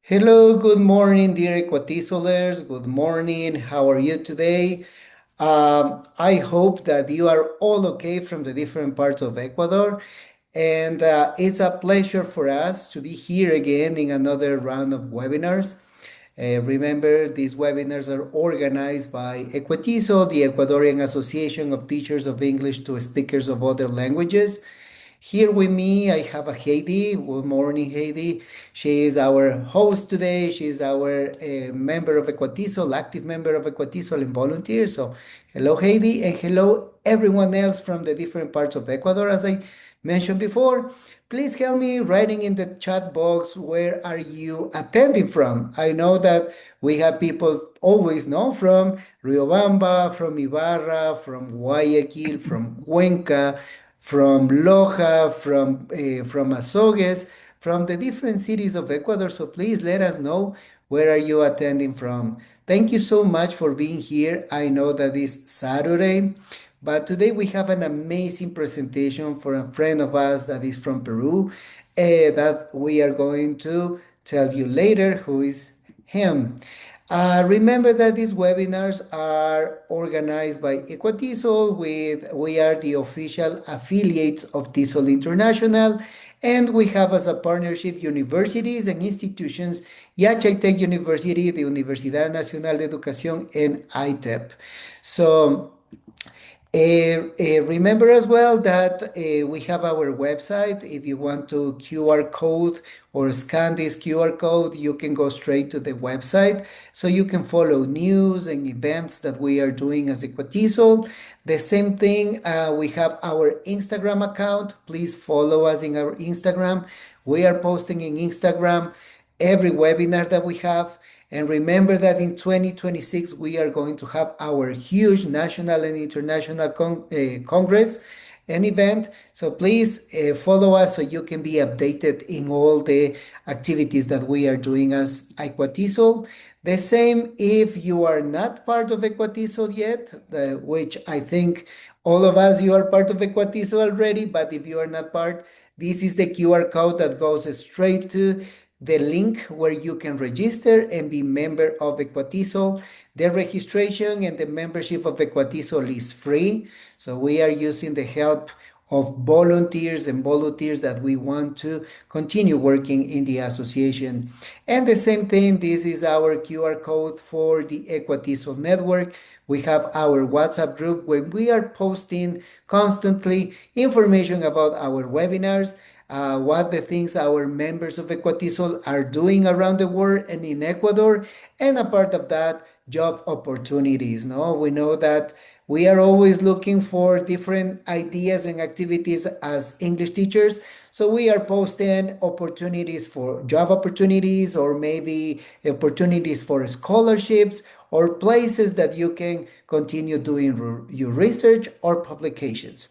Hello, good morning, dear ECUATESOLers. Good morning. How are you today? I hope that you are all okay from the different parts of Ecuador. And it's a pleasure for us to be here again in another round of webinars. Remember, these webinars are organized by ECUATESOL, the Ecuadorian Association of Teachers of English to Speakers of Other Languages. Here with me, I have a Heidi. Good morning, Heidi. She is our host today. She is our member of ECUATESOL, active member of ECUATESOL and volunteer. So, hello, Heidi, and hello, everyone else from the different parts of Ecuador. As I mentioned before, please help me writing in the chat box where are you attending from. I know that we have people always know from Riobamba, from Ibarra, from Guayaquil, from Cuenca, from Loja, from Azogues, from the different cities of Ecuador. So please let us know where are you attending from. Thank you so much for being here. I know that it's Saturday, but today we have an amazing presentation for a friend of us that is from Peru, that we are going to tell you later who is him. Remember that these webinars are organized by ECUATESOL. We are the official affiliates of TESOL International, and we have as a partnership universities and institutions, Tech University, the Universidad Nacional de Educación, and ITEP. So remember as well that we have our website. If you want to QR code or scan this QR code, you can go straight to the website so you can follow news and events that we are doing as ECUATESOL. The same thing, we have our Instagram account. Please follow us in our Instagram. We are posting in Instagram every webinar that we have. And remember that in 2026, we are going to have our huge national and international congress and event. So please follow us so you can be updated in all the activities that we are doing as ECUATESOL. The same if you are not part of ECUATESOL yet, which I think all of us, you are part of ECUATESOL already, but if you are not part, this is the QR code that goes straight to the link where you can register and be member of ECUATESOL. The registration and the membership of ECUATESOL is free. So we are using the help of volunteers and volunteers that we want to continue working in the association. And the same thing, this is our QR code for the ECUATESOL network. We have our WhatsApp group where we are posting constantly information about our webinars, what the things our members of ECUATESOL are doing around the world and in Ecuador, and a part of that, job opportunities. No, we know that we are always looking for different ideas and activities as English teachers. So we are posting opportunities for job opportunities, or maybe opportunities for scholarships, or places that you can continue doing your research or publications.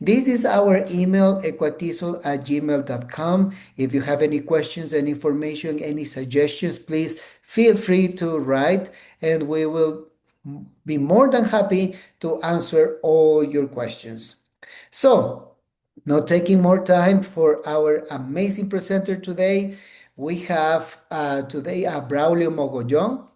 This is our email, equatesol@gmail.com. If you have any questions, any information, any suggestions, please feel free to write, and we will be more than happy to answer all your questions. So, not taking more time for our amazing presenter today, we have today Braulio Mogollón.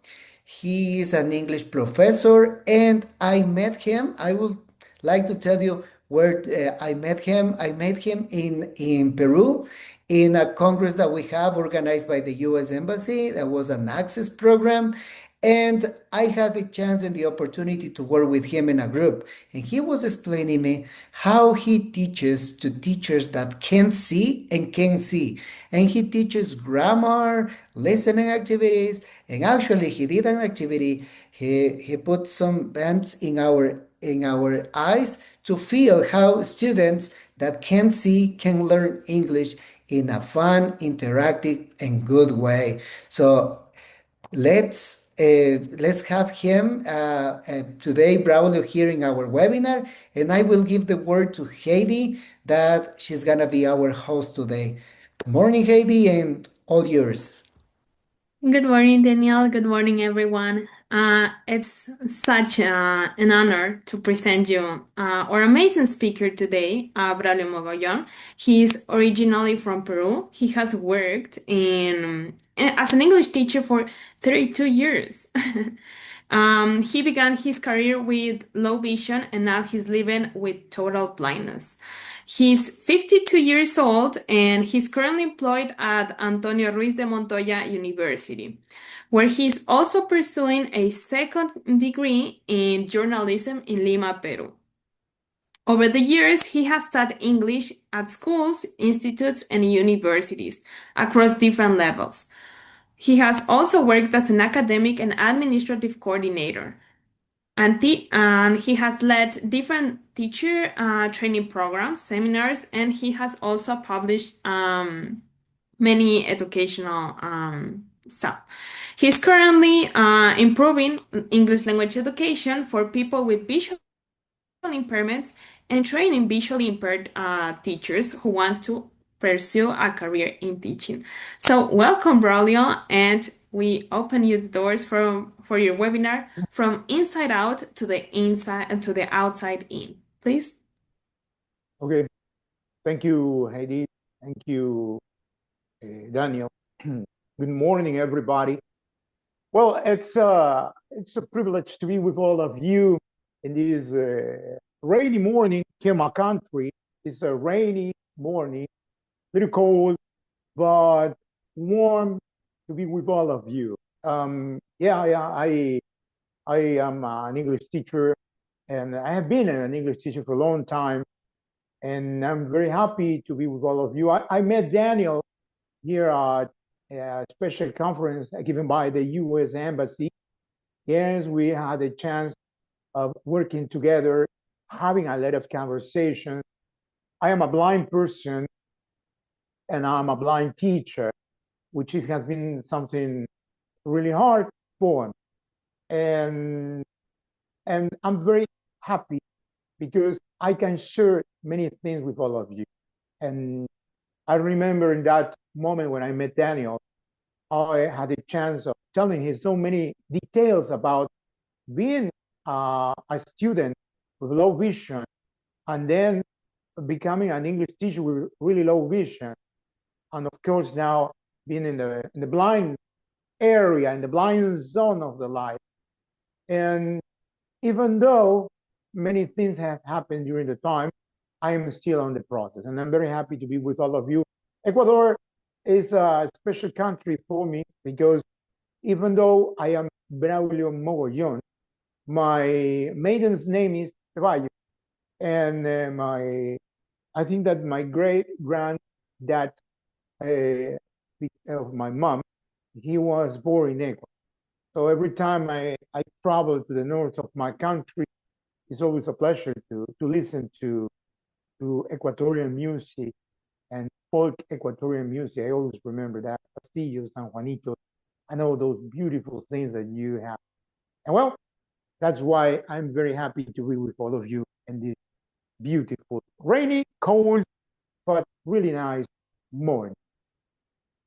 He is an English professor, and I met him. I would like to tell you where I met him. I met him in Peru in a congress that we have organized by the U.S. Embassy. That was an access program. And I had the chance and the opportunity to work with him in a group. And he was explaining me how he teaches to teachers that can't see and can see. And he teaches grammar, listening activities. And actually, he did an activity. He put some bands in our eyes to feel how students that can't see can learn English in a fun, interactive, and good way. So let's have him today, Braulio, here in our webinar, and I will give the word to Heidi that she's gonna be our host today. Good morning, Heidi, and all yours. Good morning, Danielle. Good morning, everyone. It's such an honor to present you our amazing speaker today, Braulio Mogollón. He's originally from Peru. He has worked as an English teacher for 32 years. He began his career with low vision and now he's living with total blindness. He's 52 years old and he's currently employed at Antonio Ruiz de Montoya University, where he's also pursuing a second degree in journalism in Lima, Peru. Over the years, he has taught English at schools, institutes, and universities across different levels. He has also worked as an academic and administrative coordinator, and he has led different teacher training programs, seminars, and he has also published many educational stuff. He's currently improving English language education for people with visual impairments and training visually impaired teachers who want to pursue a career in teaching. So welcome, Braulio, and we open you the doors for your webinar from inside out to the inside and to the outside in. Please. Okay, thank you, Heidi. Thank you, Daniel. Good morning, everybody. Well, it's a privilege to be with all of you in this rainy morning here in my country. It's a rainy morning, little cold, but warm to be with all of you. I am an English teacher, and I have been an English teacher for a long time, and I'm very happy to be with all of you. I met Daniel here at a special conference given by the U.S. Embassy. Yes, we had a chance of working together, having a lot of conversations. I am a blind person, and I'm a blind teacher, which has been something really hard for me. And I'm very happy because I can share many things with all of you. And I remember in that moment when I met Daniel, I had a chance of telling him so many details about being a student with low vision and then becoming an English teacher with really low vision. And of course, now being in the blind area, in the blind zone of the life. And even though many things have happened during the time, I am still on the process. And I'm very happy to be with all of you. Ecuador is a special country for me because even though I am Braulio Mogollón, my maiden's name is Ceballos, and I think that my great granddad of my mom, he was born in Ecuador. So every time I travel to the north of my country, it's always a pleasure to listen to Ecuadorian music and folk Ecuadorian music. I always remember that Castillo, San Juanito, and all those beautiful things that you have. And well, that's why I'm very happy to be with all of you in this beautiful, rainy, cold, but really nice morning.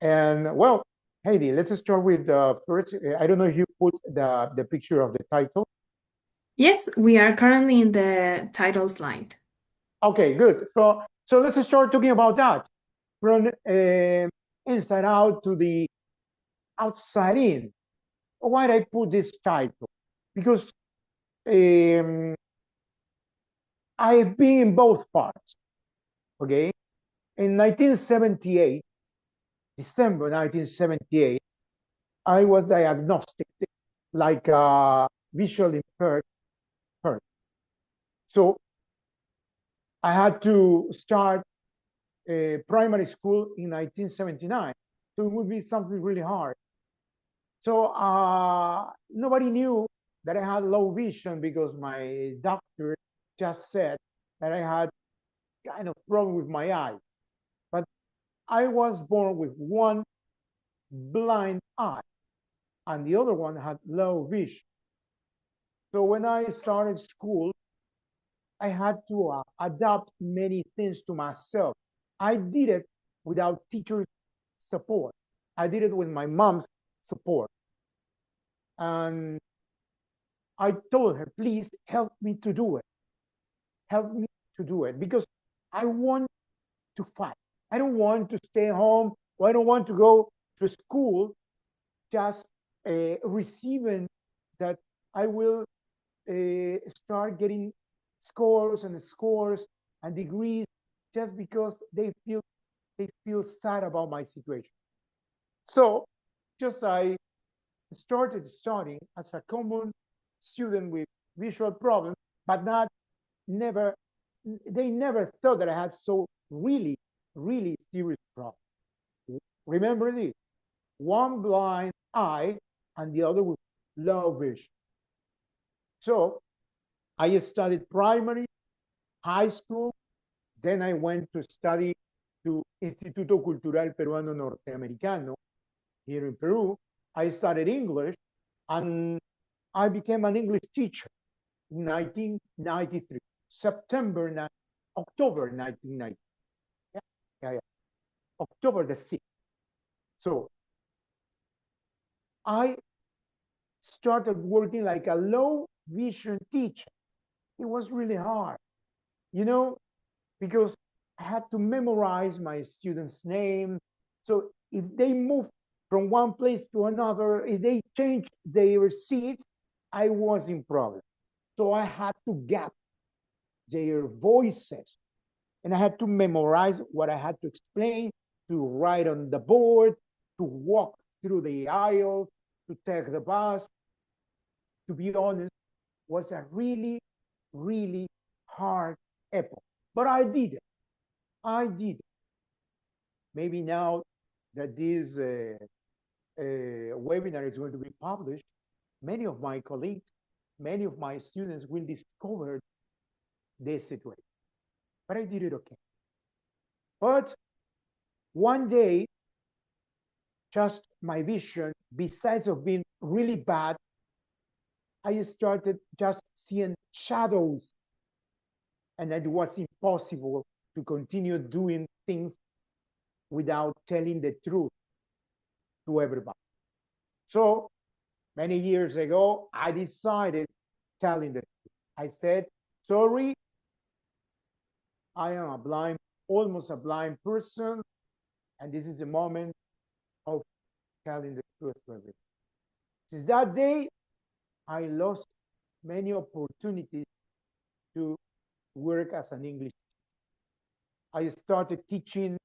And well, Heidi, let's start with the first. I don't know if you put the picture of the title. Yes, we are currently in the title slide. Okay, good. So let's start talking about that from inside out to the outside in. Why did I put this title? Because I've been in both parts. Okay, in 1978, December 1978, I was diagnosed like a visually impaired person. So I had to start primary school in 1979. So it would be something really hard. So nobody knew that I had low vision because my doctor just said that I had kind of problem with my eye. But I was born with one blind eye and the other one had low vision. So when I started school, I had to adapt many things to myself. I did it without teachers' support. I did it with my mom's support. And I told her, please help me to do it. Help me to do it because I want to fight. I don't want to stay home or I don't want to go to school just receiving that I will start getting scores and scores and degrees just because they feel sad about my situation. So just I started studying as a common student with visual problems, but not never they never thought that I had so really, really serious problems. Remember this, one blind eye and the other with low vision. So I studied primary, high school, then I went to study to Instituto Cultural Peruano Norteamericano here in Peru. I studied English and I became an English teacher in 1993, October 1990. Yeah, yeah, yeah. October the 6th. So I started working like a low vision teacher. It was really hard, you know, because I had to memorize my students' name. So if they move from one place to another, if they change their seats, I was in problem. So I had to get their voices and I had to memorize what I had to explain, to write on the board, to walk through the aisles, to take the bus. To be honest, was a really, really hard epoch. But I did it. I did it. Maybe now that this webinar is going to be published, many of my colleagues, many of my students will discover this situation. But I did it okay. But one day, just my vision, besides of being really bad, I started just seeing shadows, and it was impossible to continue doing things without telling the truth to everybody. So many years ago, I decided telling the truth. I said, sorry, I am a blind, almost a blind person, and this is the moment of telling the truth to everybody. Since that day, I lost many opportunities to work as an English. I started teaching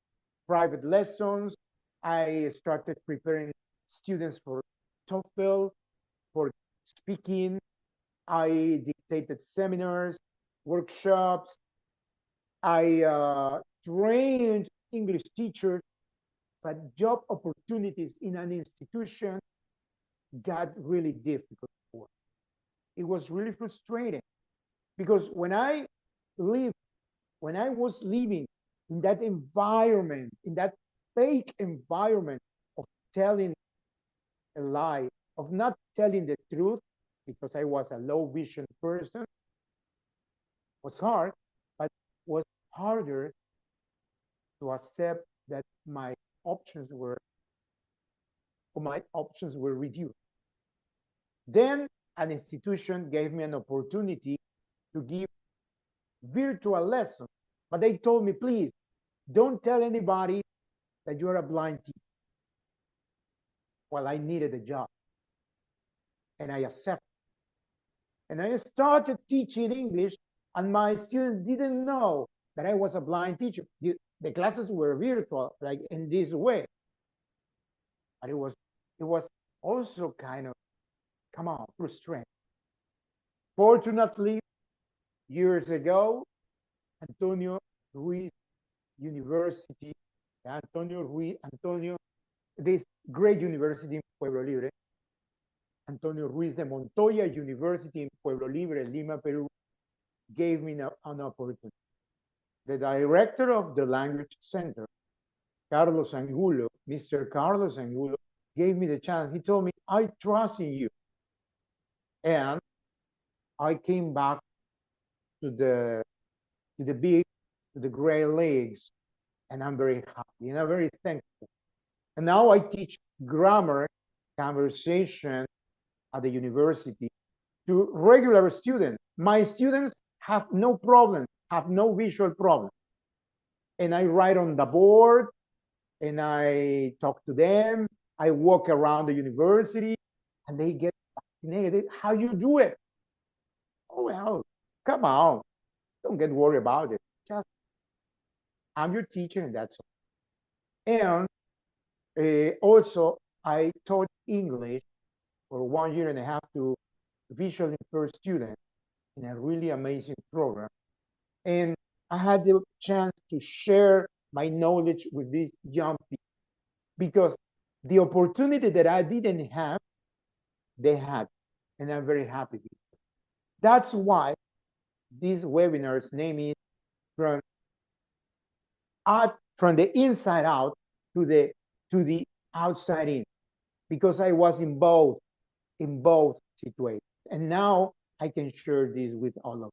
private lessons. I started preparing students for TOEFL, for speaking. I dictated seminars, workshops. I trained English teachers, but job opportunities in an institution got really difficult. It was really frustrating because lived, when I was living in that environment, in that fake environment of telling a lie, of not telling the truth, because I was a low vision person, was hard, but was harder to accept that my options were reduced. Then an institution gave me an opportunity to give virtual lessons, but they told me, please don't tell anybody that you're a blind teacher. Well, I needed a job and I accepted. And I started teaching English, and my students didn't know that I was a blind teacher. The classes were virtual, like in this way. But it was also kind of, come on, frustrating. Fortunately, years ago, Antonio Ruiz University, Antonio, this great university in Pueblo Libre, Antonio Ruiz de Montoya University in Pueblo Libre, Lima, Peru, gave me an opportunity. The director of the language center, Carlos Angulo, Mr. Carlos Angulo, gave me the chance. He told me, I trust in you. And I came back to the Great Lakes, and I'm very happy and I'm very thankful. And now I teach grammar, conversation at the university to regular students. My students have no problem, have no visual problem. And I write on the board and I talk to them. I walk around the university and they get fascinated. How you do it? Oh, well, come on. Don't get worried about it. Just, I'm your teacher and that's all. And also, I taught English for 1.5 years to visually impaired students in a really amazing program. And I had the chance to share my knowledge with these young people because the opportunity that I didn't have, they had. And I'm very happy with it. That's why this webinar's name is from from the inside out to the outside in, because I was in both situations. And now I can share this with all of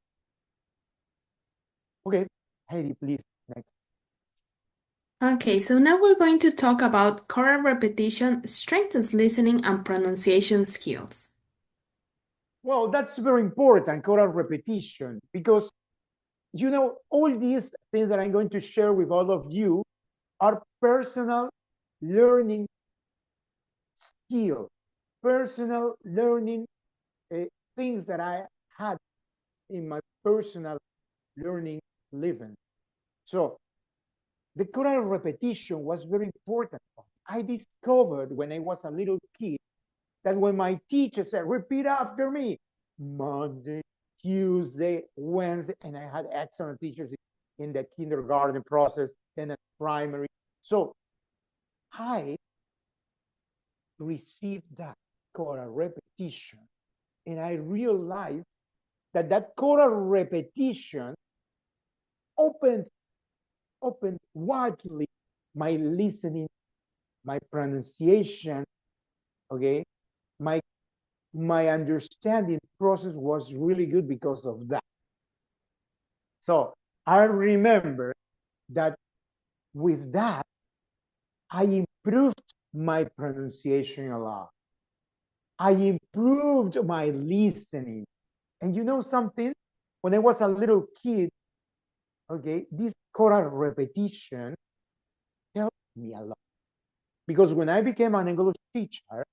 you. Okay, Heidi, please, next. Okay, so now we're going to talk about choral repetition strengthens listening and pronunciation skills. Well, that's very important, choral repetition, because all these things that I'm going to share with all of you are personal learning skills, personal learning things that I had in my personal learning living. So the choral repetition was very important. I discovered when I was a little kid that when my teacher said, repeat after me, Monday, Tuesday, Wednesday, and I had excellent teachers in the kindergarten process and at primary. So I received that choral repetition, and I realized that choral repetition opened widely my listening, my pronunciation, okay, my understanding process was really good because of that. So I remember that with that, I improved my pronunciation a lot. I improved my listening. And you know something? When I was a little kid, okay, this choral repetition helped me a lot. Because when I became an English teacher,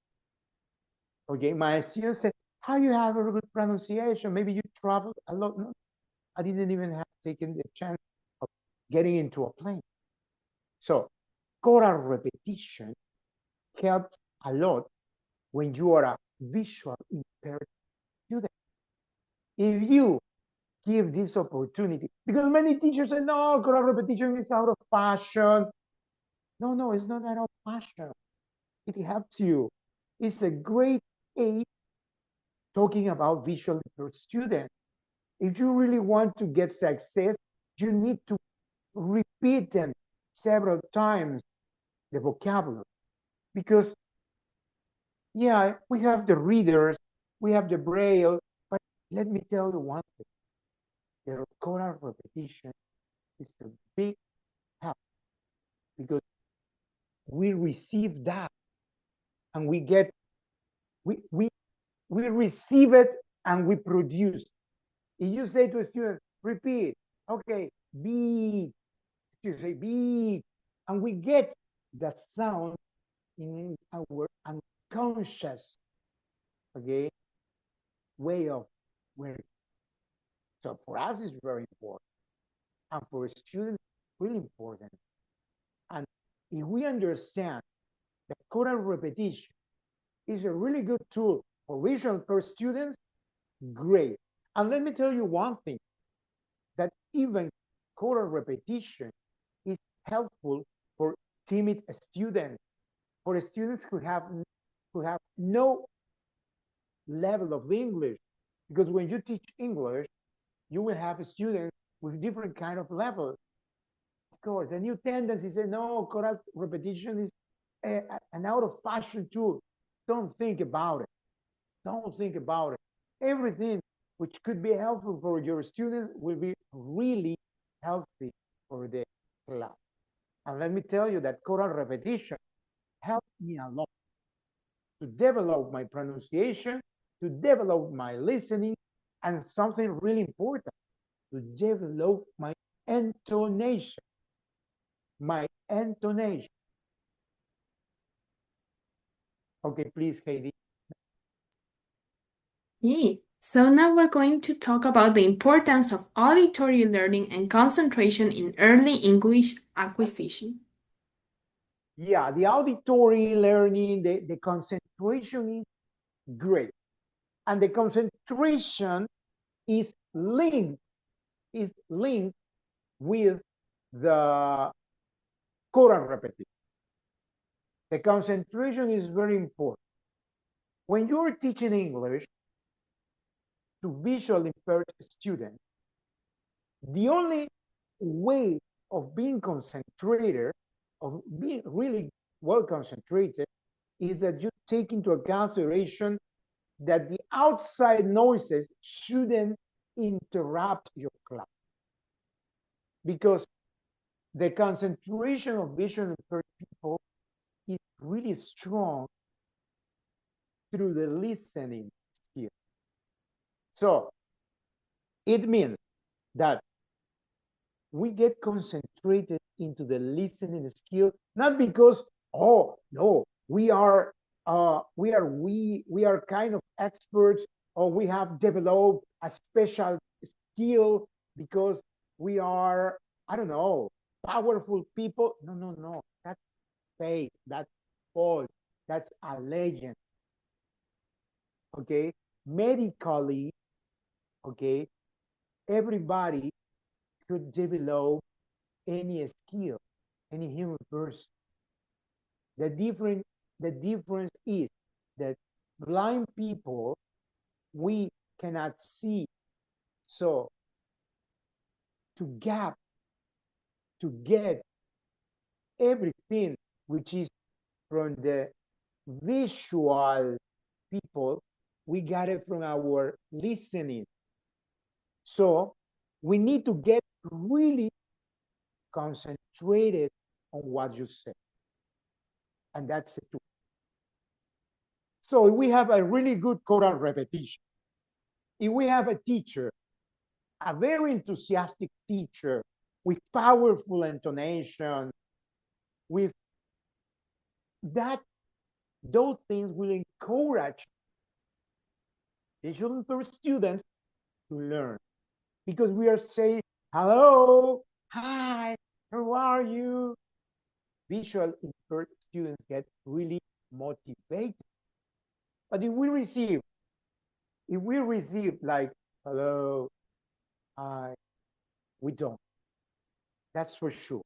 okay, my students said, how you have a good pronunciation? Maybe you traveled a lot. No, I didn't even have taken the chance of getting into a plane. So choral repetition helps a lot when you are a visual impaired student. If you give this opportunity, because many teachers say, no, choral repetition is out of fashion. No, it's not out of fashion. It helps you. It's a great aid talking about visual impaired students. If you really want to get success, you need to repeat them several times, the vocabulary. Because, yeah, we have the readers, we have the braille, but let me tell you one thing. The choral repetition is a big help because we receive that and we receive it and we produce. If you say to a student, repeat, okay, beat, you say beat, and we get that sound in our unconscious, okay, way of working. So for us, it's very important. And for a student, really important. And if we understand that choral repetition is a really good tool for visual impaired students, great. And let me tell you one thing, that even choral repetition is helpful for timid students, for students who have no level of English. Because when you teach English, you will have students with different kind of levels. Of course, the new tendency say, no, choral repetition is an out of fashion tool. Don't think about it. Don't think about it. Everything which could be helpful for your students will be really healthy for the class. And let me tell you that choral repetition helped me a lot to develop my pronunciation to develop my listening, and something really important, to develop my intonation. My intonation. Okay, please, Heidi. Okay, so now we're going to talk about the importance of auditory learning and concentration in early English acquisition. Yeah, the auditory learning, the concentration is great. And the concentration is linked with the current repetition. The concentration is very important. When you're teaching English to visually impaired students, the only way of being concentrated, of being really well concentrated, is that you take into consideration that the outside noises shouldn't interrupt your class. Because the concentration of visually impaired people is really strong through the listening skill. So it means that we get concentrated into the listening skill, not because, oh no, we are kind of experts, or we have developed a special skill because we are, I don't know, powerful people. No, no, no. That's fake. That's false. That's a legend. Okay. Medically, okay, everybody could develop any skill, any human person. The difference, the difference is that blind people, we cannot see. So to get everything which is from the visual people, we got it from our listening. So we need to get really concentrated on what you say. And that's the truth. So if we have a really good choral repetition, if we have a teacher, a very enthusiastic teacher with powerful intonation, with that, those things will encourage the students to learn, because we are saying, hello, hi, how are you? Visual impaired students get really motivated. But if we receive like, hello, hi, we don't. That's for sure.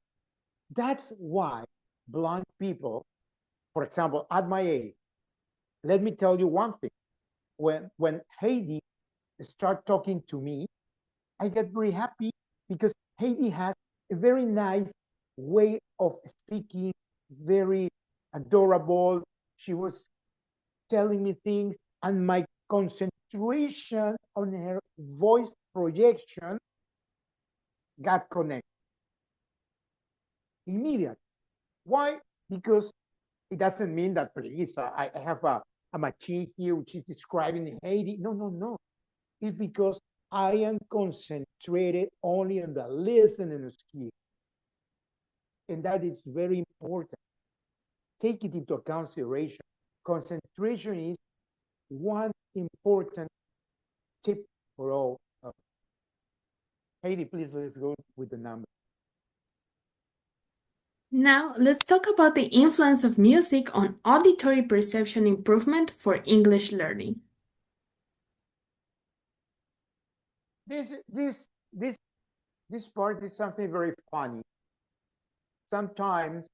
That's why blind people, for example, at my age, let me tell you one thing. When Heidi start talking to me, I get very happy, because Heidi has a very nice way of speaking, very adorable. She was telling me things, and my concentration on her voice projection got connected immediately. Why? Because it doesn't mean that, please, I have a machine here which is describing Haiti. No, no, no. It's because I am concentrated only on the listening skill. And that is very important. Take it into consideration. Concentration is one important tip for all. Heidi, please, let's go with the number. Now, let's talk about the influence of music on auditory perception improvement for English learning. This part is something very funny. Sometimes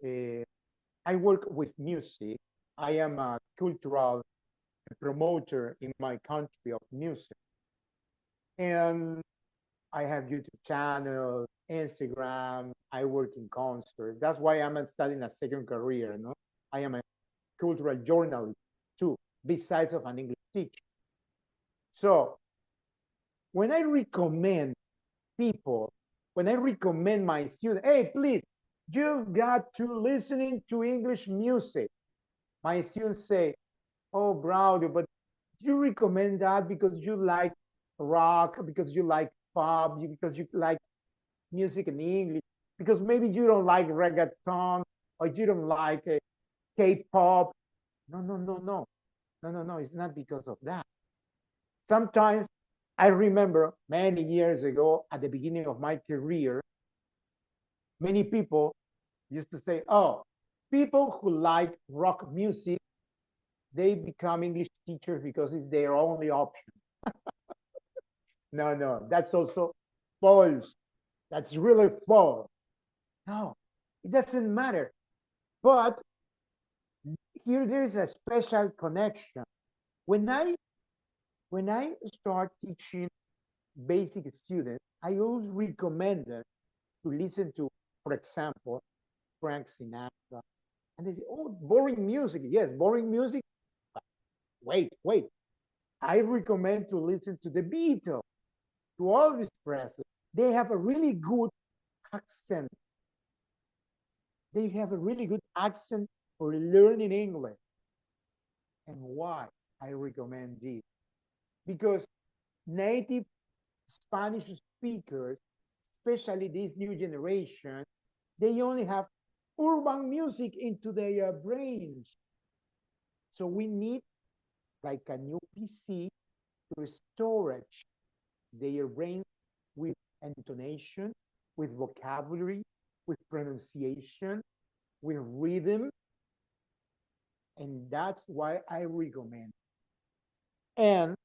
I work with music. I am a cultural promoter in my country of music. And I have YouTube channel, Instagram, I work in concerts. That's why I'm studying a second career, no? I am a cultural journalist too, besides of an English teacher. So when I recommend people, when I recommend my students, hey, please, you've got to listening to English music. My students say, oh, Braulio, but you recommend that because you like rock, because you like pop, because you like music in English, because maybe you don't like reggaeton or you don't like K-pop. No, no, no, no, no, no, no. It's not because of that. Sometimes I remember many years ago at the beginning of my career, many people used to say, oh, people who like rock music, they become English teachers because it's their only option. No, no, that's also false. That's really false. No, it doesn't matter. But here there is a special connection. When I when I start teaching basic students, I always recommend them to listen to, for example, Frank Sinatra. And they say, oh, boring music. Yes, boring music. Wait, wait. I recommend to listen to the Beatles, to Elvis Presley. They have a really good accent. They have a really good accent for learning English. And why I recommend this? Because native Spanish speakers, especially this new generation, they only have urban music into their brains. So we need like a new PC to storage their brains with intonation, with vocabulary, with pronunciation, with rhythm. And that's why I recommend. And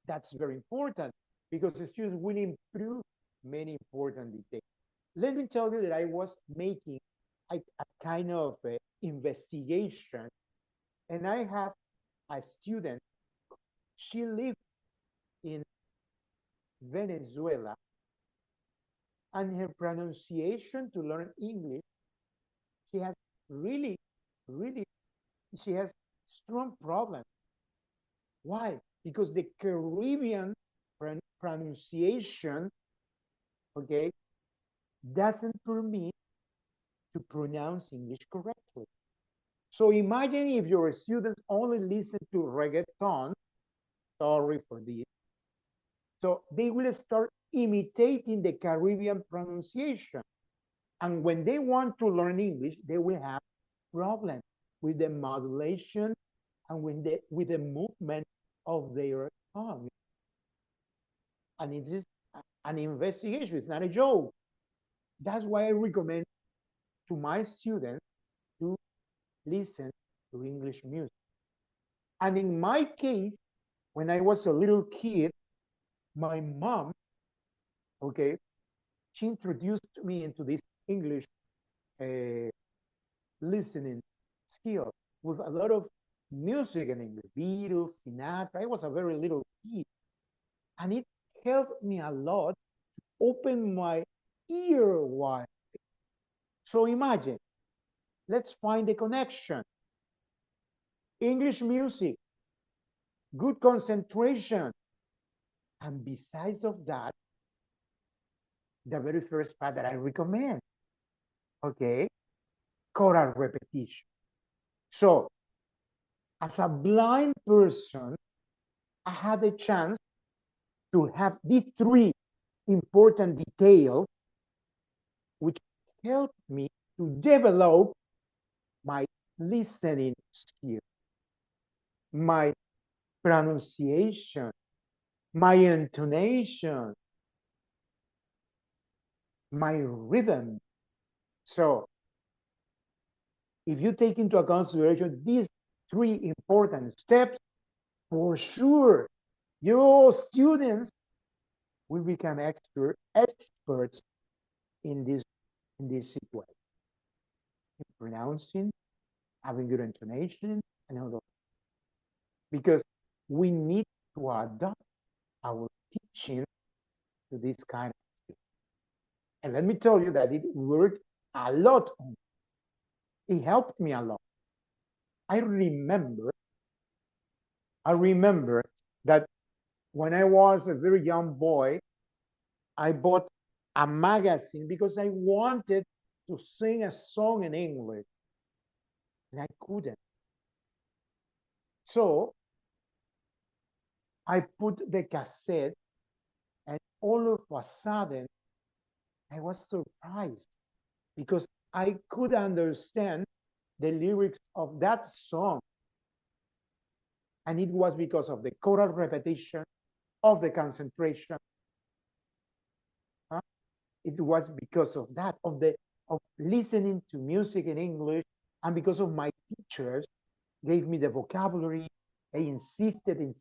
that's very important because the students will improve many important details. Let me tell you that I was making a kind of investigation, and I have a student. She lived in Venezuela, and her pronunciation to learn English, she has really, really, she has strong problems. Why? Because the Caribbean pronunciation, okay, doesn't permit to pronounce English correctly. So imagine if your students only listen to reggaeton, sorry for this, so they will start imitating the Caribbean pronunciation. And when they want to learn English, they will have problems with the modulation and with the movement of their tongue. And it is an investigation, it's not a joke. That's why I recommend to my students to listen to English music. And in my case, when I was a little kid, my mom, okay, she introduced me into this English uh, listening skill with a lot of music in English, Beatles, Sinatra. I was a very little kid, and it helped me a lot to open my ear wide. So imagine, let's find the connection. English music, good concentration, and besides of that, the very first part that I recommend, okay, choral repetition. So, as a blind person, I had a chance to have these three important details which helped me to develop my listening skill, my pronunciation, my intonation, my rhythm. So, if you take into consideration these three important steps, for sure, your students will become experts in this sequence, in pronouncing, having good intonation, and all that. Because we need to adapt our teaching to this kind of thing. And let me tell you that it worked a lot. It helped me a lot. I remember that when I was a very young boy, I bought a magazine because I wanted to sing a song in English, and I couldn't. So I put the cassette, and all of a sudden, I was surprised because I could understand the lyrics of that song. And it was because of the choral repetition, of the concentration. It was because of that, of listening to music in English, and because of my teachers gave me the vocabulary. They insisted,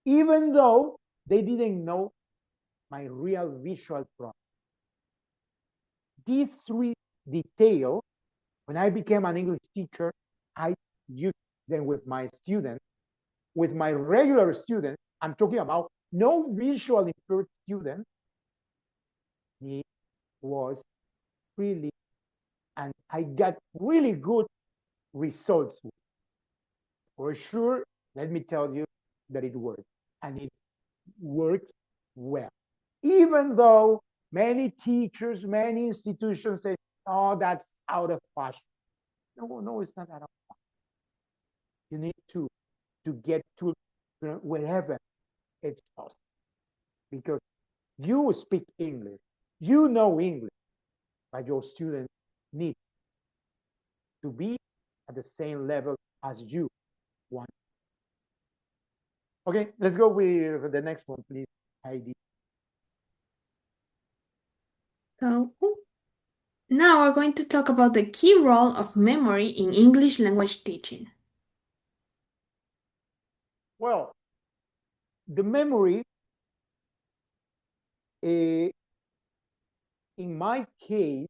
even though they didn't know my real visual problem. These three details, when I became an English teacher, I used them with my students, with my regular students. I'm talking about no visual impaired student. It was really, and I got really good results. For sure, let me tell you that it worked, and it worked well. Even though many teachers, many institutions say, oh, that's out of fashion. No, it's not out of fashion. You need to get to wherever it's possible, because you speak English, you know English, but your students need to be at the same level as you want. Okay, let's go with the next one, please, Heidi. So now we're going to talk about the key role of memory in English language teaching. Well, the memory, in my case,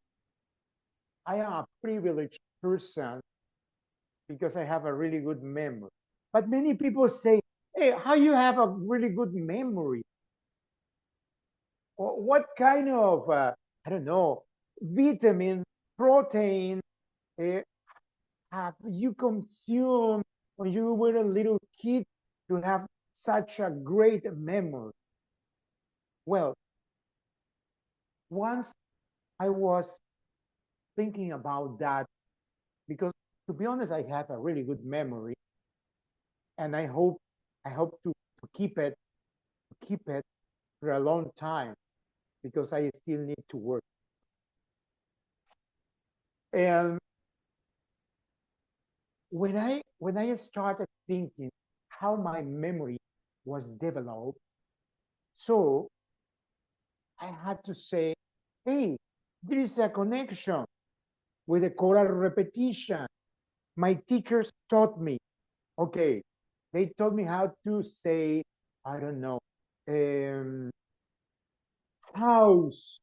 I am a privileged person because I have a really good memory. But many people say, hey, how you have a really good memory? Or what kind of, I don't know, vitamin, protein have you consumed when you were a little kid to have such a great memory? Well, once I was thinking about that, because to be honest, I have a really good memory, and I hope to keep it for a long time, because I still need to work. And when I started thinking how my memory was developed, so I had to say, hey, there is a connection with the choral repetition. My teachers taught me, okay, they taught me how to say, I don't know, um, house,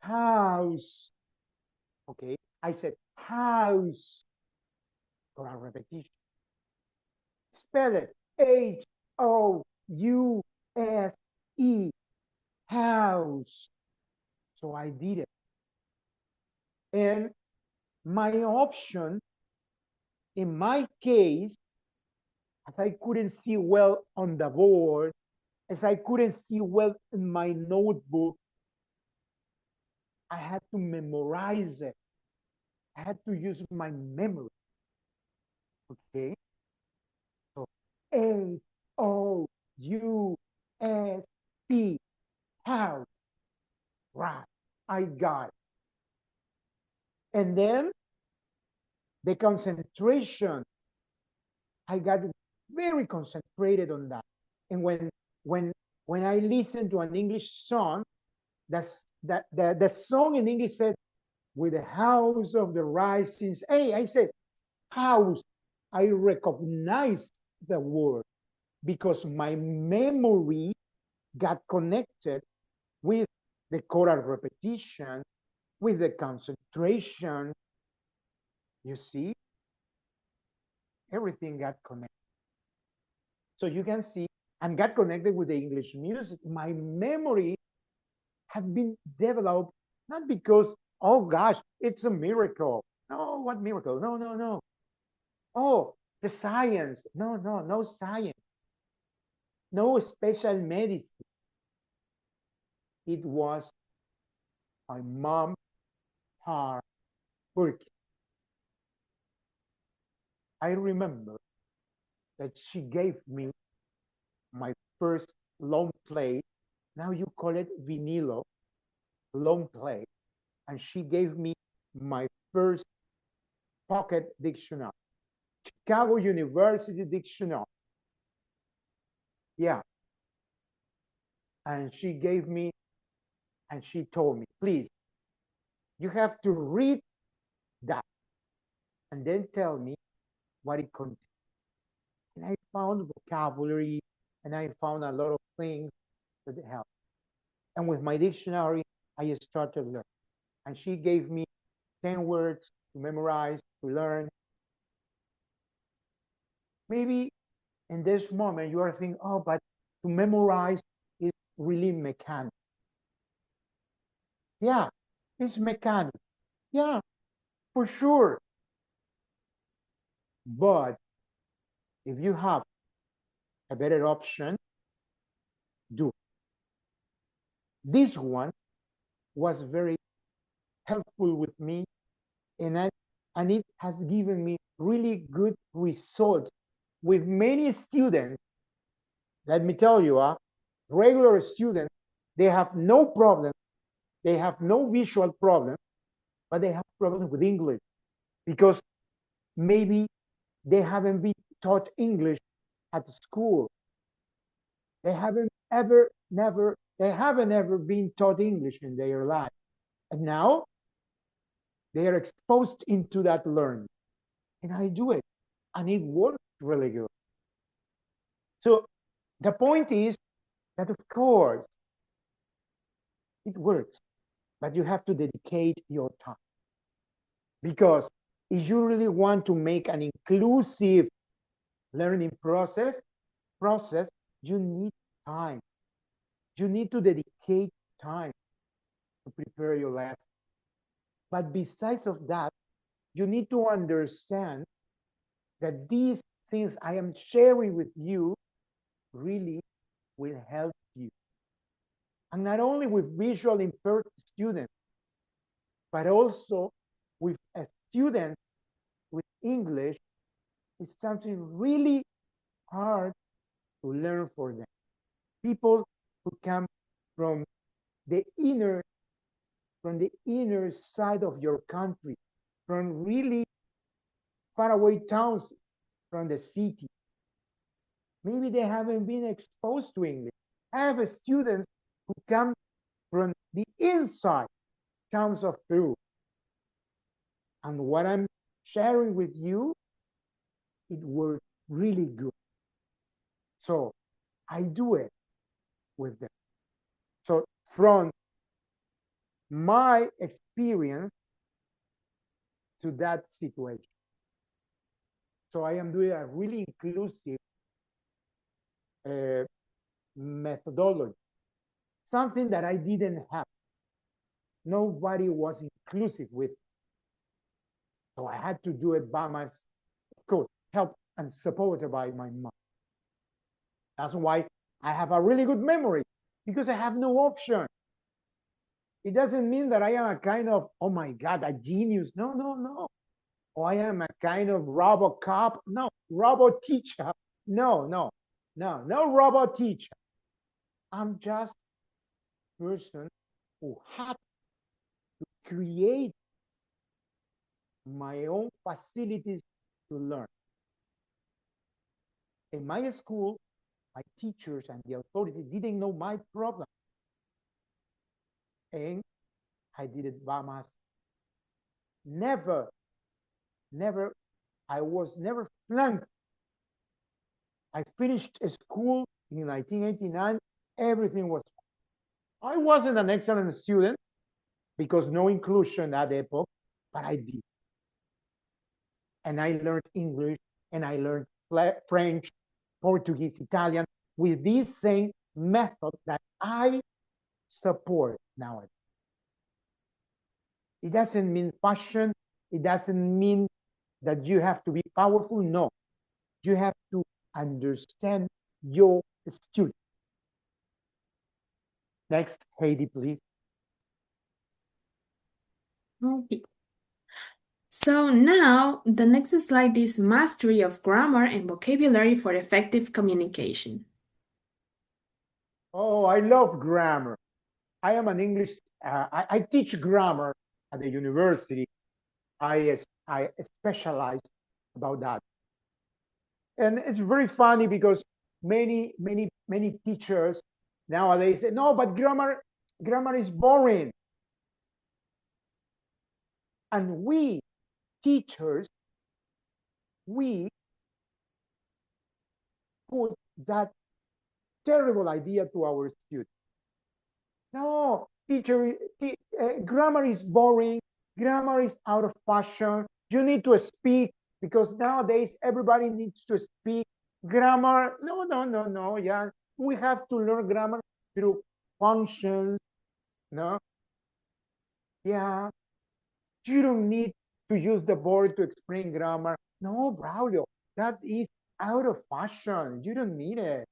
house. Okay, I said house, choral repetition. Spell it House, house. So I did it. And my option in my case, as I couldn't see well on the board, as I couldn't see well in my notebook, I had to memorize it. I had to use my memory. Okay. So House, house. Right. I got it. And then the concentration, I got very concentrated on that. And when when I listen to an English song, the song in English said, with the house of the risings. Hey, I said house. I recognized the word because my memory got connected with the choral repetition, with the concentration. You see, everything got connected. So you can see, and got connected with the English music. My memory had been developed not because, oh gosh, it's a miracle. No, what miracle? No. Oh, the science. No science. No special medicine. It was my mom hard work. I remember that she gave me my first long play. Now you call it vinilo, long play. And she gave me my first pocket dictionary, Chicago University Dictionary. Yeah. And she gave me, and she told me, please, you have to read that and then tell me what it contains. And I found vocabulary and I found a lot of things that help. And with my dictionary, I started learning. And she gave me 10 words to memorize, to learn. Maybe in this moment you are thinking, oh, but to memorize is really mechanical. Yeah, it's mechanical. Yeah, for sure. But if you have a better option, do it. This one was very helpful with me, and it has given me really good results with many students. Let me tell you, regular students, they have no problem, they have no visual problem, but they have problems with English because maybe they haven't been taught English at school. They haven't ever been taught English in their life. And now they are exposed into that learning. And I do it. And it works really good. So the point is that, of course, it works, but you have to dedicate your time. Because if you really want to make an inclusive learning process, you need time. You need to dedicate time to prepare your lesson. But besides of that, you need to understand that these things I am sharing with you really will help you. And not only with visual impaired students, but also with a student with English, is something really hard to learn for them. People who come from the inner side of your country, from really faraway towns from the city. Maybe they haven't been exposed to English. I have students who come from the inside towns of Peru. And what I'm sharing with you, it works really good. So I do it with them. So from my experience to that situation. So I am doing a really inclusive methodology, something that I didn't have. Nobody was inclusive with. So I had to do it by myself, of course, helped and supported by my mom. That's why I have a really good memory, because I have no option. It doesn't mean that I am a kind of, oh my God, a genius. No, no, no. Or I am a kind of robot cop. No, robot teacher. No, no, no, no robot teacher. I'm just a person who had to create my own facilities to learn. In my school, my teachers and the authority didn't know my problem. And I did it by myself. Never, I was never flunked. I finished school in 1989. Everything was fine. I wasn't an excellent student because no inclusion at the epoch, but I did. And I learned English and I learned French, Portuguese, Italian with this same method that I support nowadays. It doesn't mean passion. It doesn't mean that you have to be powerful. No, you have to understand your student. Next, Heidi, please. Okay. So now the next slide is mastery of grammar and vocabulary for effective communication. Oh, I love grammar. I am an English, I teach grammar at the university. I specialize about that. And it's very funny because many teachers nowadays say, no, but grammar is boring. And we teachers, we put that terrible idea to our students. No, grammar is boring. Grammar is out of fashion. You need to speak because nowadays everybody needs to speak. Grammar, no, no, no, no. Yeah, we have to learn grammar through functions. No, yeah, you don't need to use the board to explain grammar. No, Braulio, that is out of fashion. You don't need it.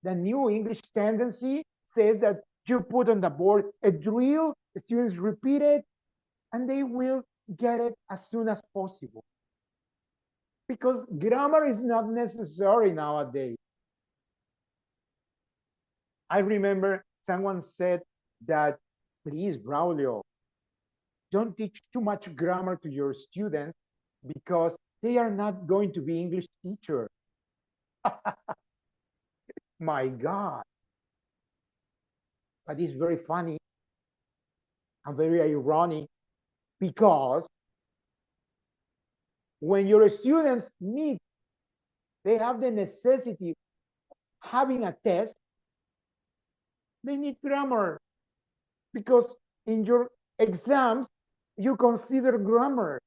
The new English tendency says that you put on the board a drill, students repeat it, and they will get it as soon as possible. Because grammar is not necessary nowadays. I remember someone said that, please, Braulio, don't teach too much grammar to your students because they are not going to be English teachers. My God. But it's very funny and very ironic because when your students need, they have the necessity having a test, they need grammar because in your exams, you consider grammar.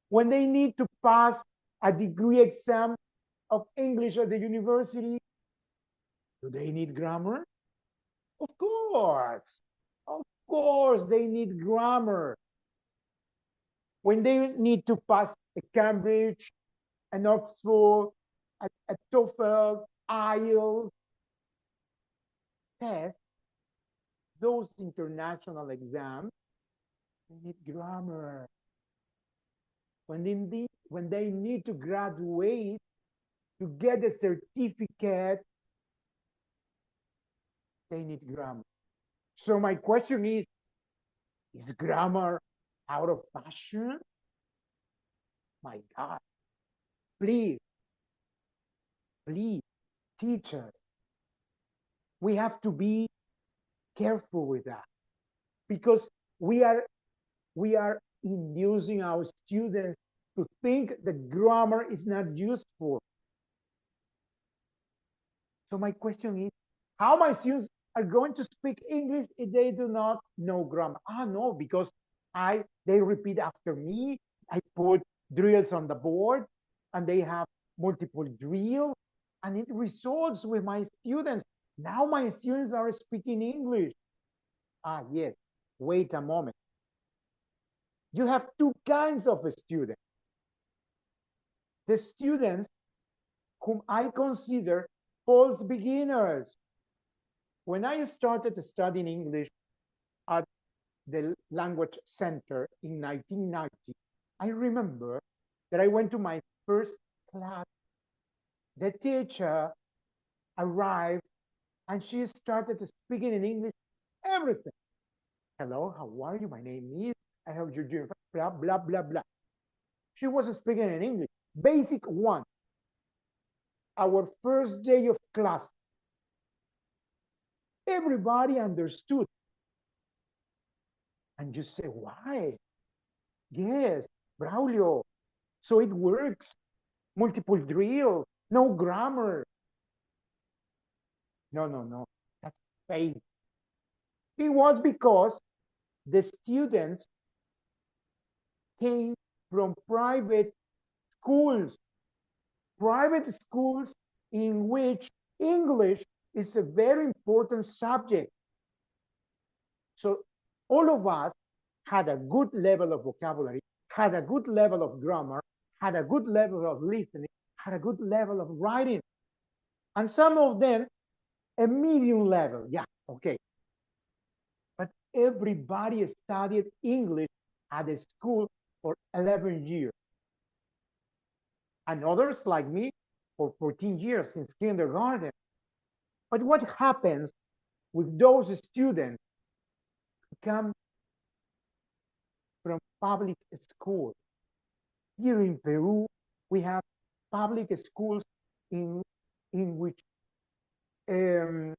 When they need to pass a degree exam of English at the university, do they need grammar? Of course. Of course, they need grammar. When they need to pass a Cambridge, an Oxford, a TOEFL, IELTS test, those international exams, they need grammar. When they need to graduate to get a certificate, they need grammar. So my question is grammar out of fashion? My God, please, please, teacher, we have to be careful with that because we are we are inducing our students to think that grammar is not useful. So my question is, how my students are going to speak English if they do not know grammar? Ah, no, because they repeat after me. I put drills on the board, and they have multiple drills, and it results with my students. Now my students are speaking English. Ah, yes. Wait a moment. You have two kinds of students. The students whom I consider false beginners. When I started studying English at the Language Center in 1990, I remember that I went to my first class. The teacher arrived and she started speaking in English everything. Hello, how are you? My name is, I hope you're doing blah, blah, blah, blah. She was speaking in English. Basic one. Our first day of class, everybody understood. And you say, why? Yes, Braulio. So it works. Multiple drills, no grammar. No, no, no. That's fake. It was because the students came from private schools in which English is a very important subject. So all of us had a good level of vocabulary, had a good level of grammar, had a good level of listening, had a good level of writing. And some of them a medium level. Yeah, okay. But everybody studied English at the school for 11 years. And others like me for 14 years since kindergarten. But what happens with those students who come from public school? Here in Peru, we have public schools in which, for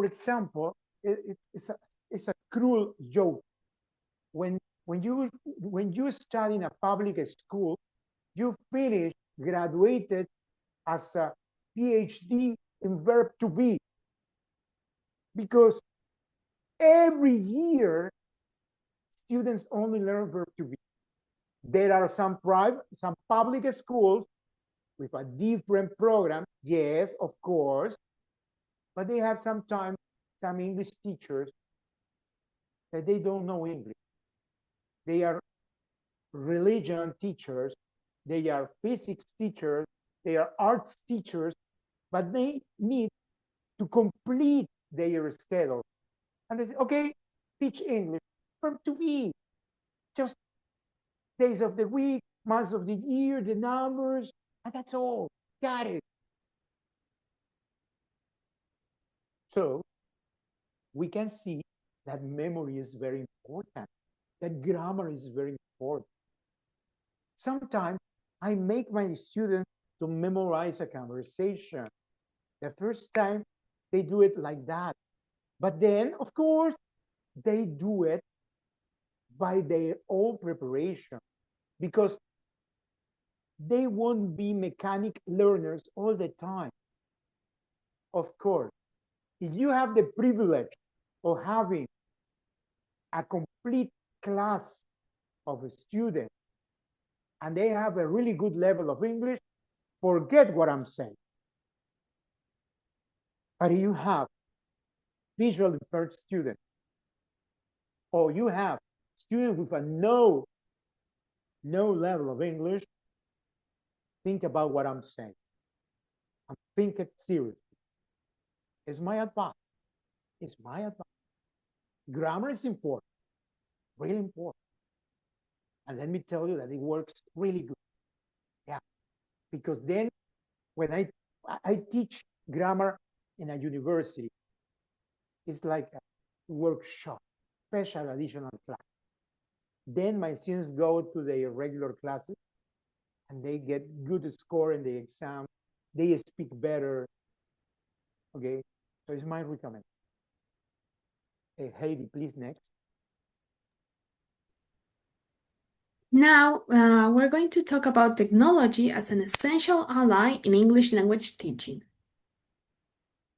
example, it's a cruel joke. When you study in a public school, you finish graduated as a PhD in verb to be, because every year students only learn verb to be. There are some public schools with a different program, yes, of course, but they have sometimes some English teachers that they don't know English. They are religion teachers, they are physics teachers, they are arts teachers, but they need to complete their schedule. And they say, okay, teach English, verb to be, just days of the week, months of the year, the numbers, and that's all. Got it. So we can see that memory is very important, that grammar is very important. Sometimes I make my students to memorize a conversation. The first time they do it like that. But then, of course, they do it by their own preparation, because they won't be mechanic learners all the time. Of course, if you have the privilege of having a complete class of students and they have a really good level of English, forget what I'm saying. But you have visually impaired students, or you have students with a no level of English, think about what I'm saying. And think it seriously. It's my advice. It's my advice. Grammar is important, really important. And let me tell you that it works really good. Yeah. Because then when I teach grammar in a university, it's like a workshop, special additional class. Then my students go to their regular classes and they get good score in the exam. They speak better. Okay, so it's my recommendation. Heidi, please, next. Now, we're going to talk about technology as an essential ally in English language teaching.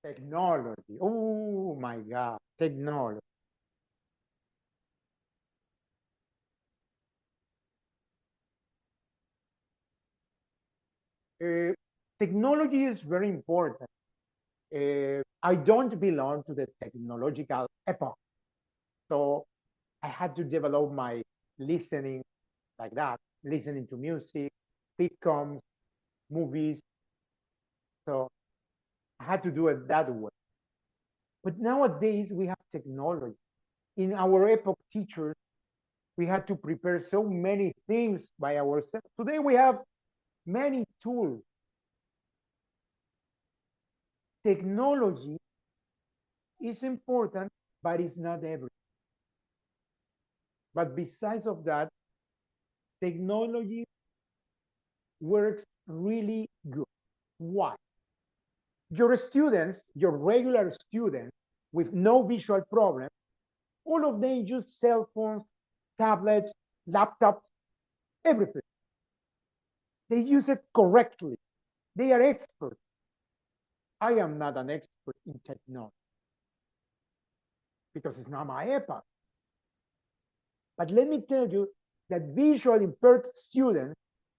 Technology. Oh my God, technology. Technology is very important. I don't belong to the technological epoch, so I had to develop my listening like that, listening to music, sitcoms, movies. So I had to do it that way. But nowadays we have technology. In our epoch, teachers, we had to prepare so many things by ourselves. Today we have many tools. Technology is important, but it's not everything. But besides of that, technology works really good. Why? Your students, your regular students with no visual problem, all of them use cell phones, tablets, laptops, everything. They use it correctly. They are experts. I am not an expert in technology because it's not my epoch. But let me tell you that visually impaired students,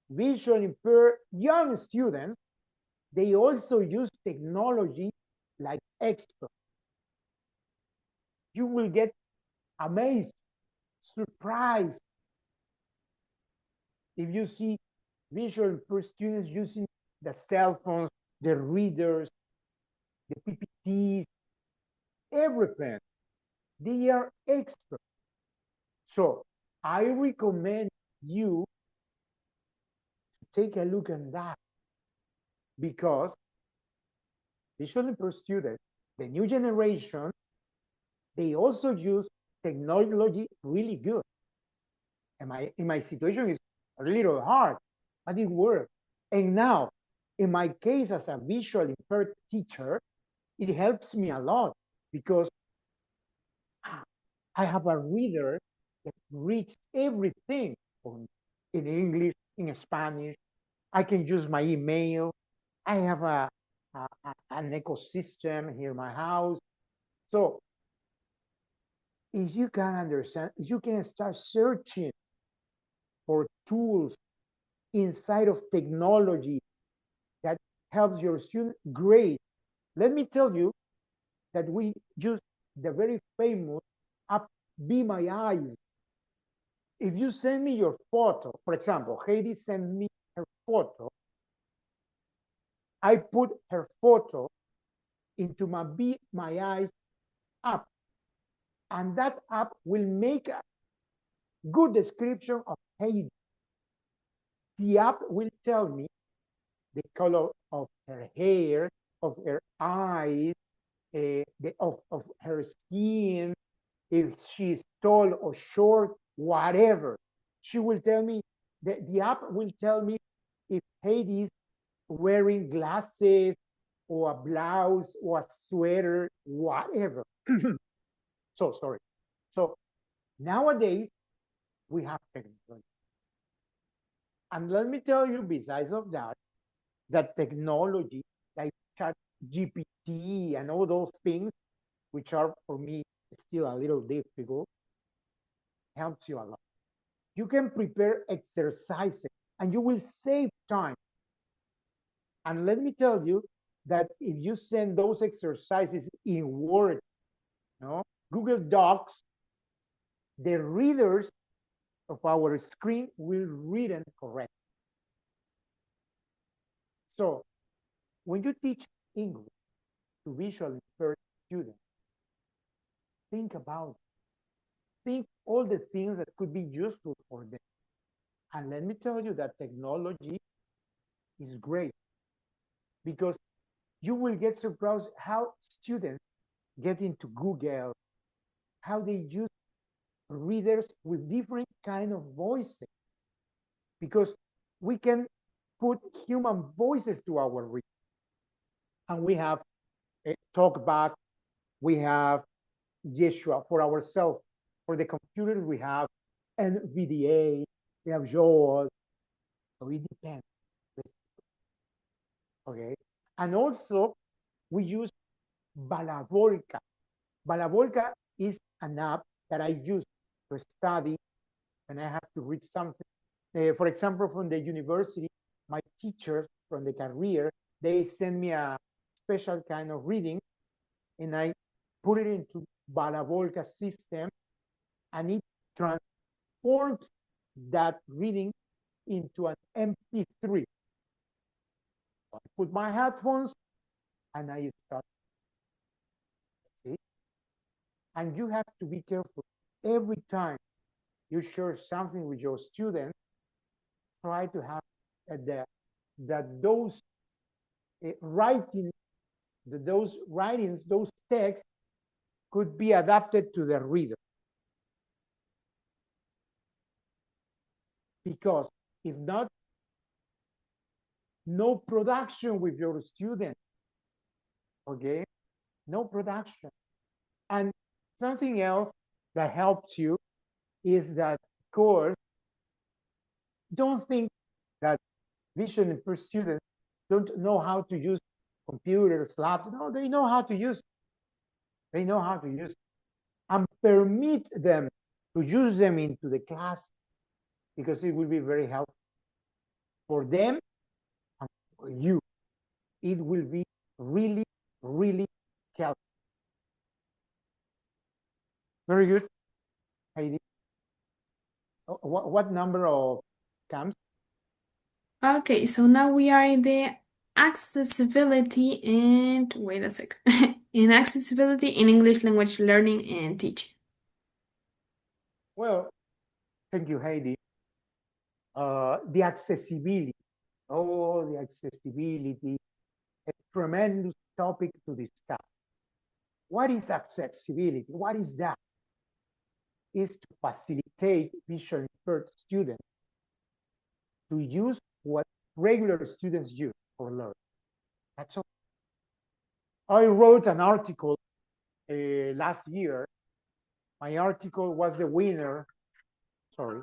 visually impaired young students, they also use technology like experts. You will get amazed, surprised if you see visually impaired students using the cell phones, the readers, the PPTs, everything. They are experts. So I recommend you to take a look at that, because visually impaired students, the new generation, they also use technology really good. And in my situation is a little hard, but it works. And now, in my case as a visually impaired teacher, it helps me a lot because I have a reader that reads everything in English, in Spanish. I can use my email. I have an ecosystem here in my house. So if you can understand, you can start searching for tools inside of technology that helps your student, great. Let me tell you that we use the very famous app Be My Eyes. If you send me your photo, for example, Heidi sent me her photo, I put her photo into my Be My Eyes app, and that app will make a good description of Heidi. The app will tell me the color of her hair, of her eyes, of her skin, if she's tall or short, whatever. She will tell me, the app will tell me if Hades wearing glasses or a blouse or a sweater, whatever. So sorry. So nowadays we have technology. And let me tell you, besides of that, that technology like chat GPT and all those things, which are for me still a little difficult, helps you a lot. You can prepare exercises and you will save time. And let me tell you that if you send those exercises in Word, Google Docs, the readers of our screen will read them correct. So when you teach English to visually impaired students, think about it. Think all the things that could be useful for them. And let me tell you that technology is great because you will get surprised how students get into Google, how they use readers with different kind of voices, because we can put human voices to our readers. And we have TalkBack, we have Yeshua for ourselves. For the computer, we have NVDA, we have JAWS. So it depends. Okay. And also, we use Balabolka. Balabolka is an app that I use to study when I have to read something. For example, from the university, my teachers from the career, they send me a special kind of reading, and I put it into Balabolka system, and it transforms that reading into an MP3. So I put my headphones and I start. See? And you have to be careful every time you share something with your students. Try to have those writing, those writings, those texts could be adapted to the reader. Because if not, no production with your students. Okay? No production. And something else that helps you is that, of course, don't think that visually impaired students don't know how to use computers, laptops. No, they know how to use it. They know how to use it. And permit them to use them into the class, because it will be very helpful for them and for you. It will be really, really helpful. Very good, Heidi. What number of camps? Okay, so now we are in the accessibility and wait a sec. In accessibility in English language learning and teaching. Well, thank you, Heidi. The accessibility. Oh, the accessibility. A tremendous topic to discuss. What is accessibility? What is that? Is to facilitate visually impaired students to use what regular students use for learning. That's all. I wrote an article last year. My article was the winner. Sorry.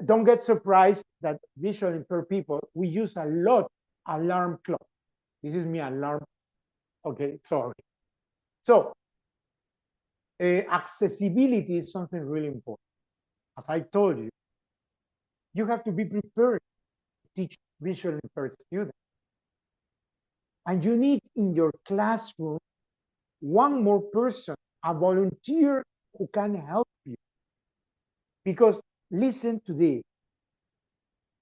Don't get surprised that visually impaired people, we use a lot alarm clock. This is me alarm. Okay, sorry. So accessibility is something really important. As I told you, you have to be prepared to teach visually impaired students. And you need in your classroom one more person, a volunteer who can help you. Because listen to this,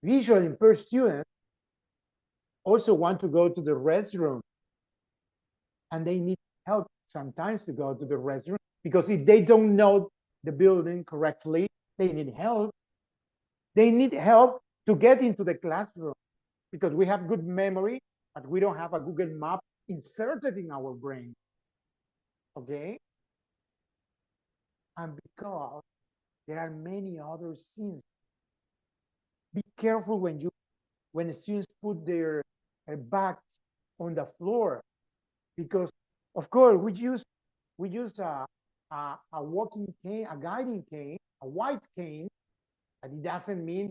visually impaired students also want to go to the restroom, and they need help sometimes to go to the restroom, because if they don't know the building correctly, they need help. They need help to get into the classroom, because we have good memory, but we don't have a Google map inserted in our brain. Okay? And because there are many other things. Be careful when the students put their backs on the floor, because of course we use a walking cane, a guiding cane, a white cane, but it doesn't mean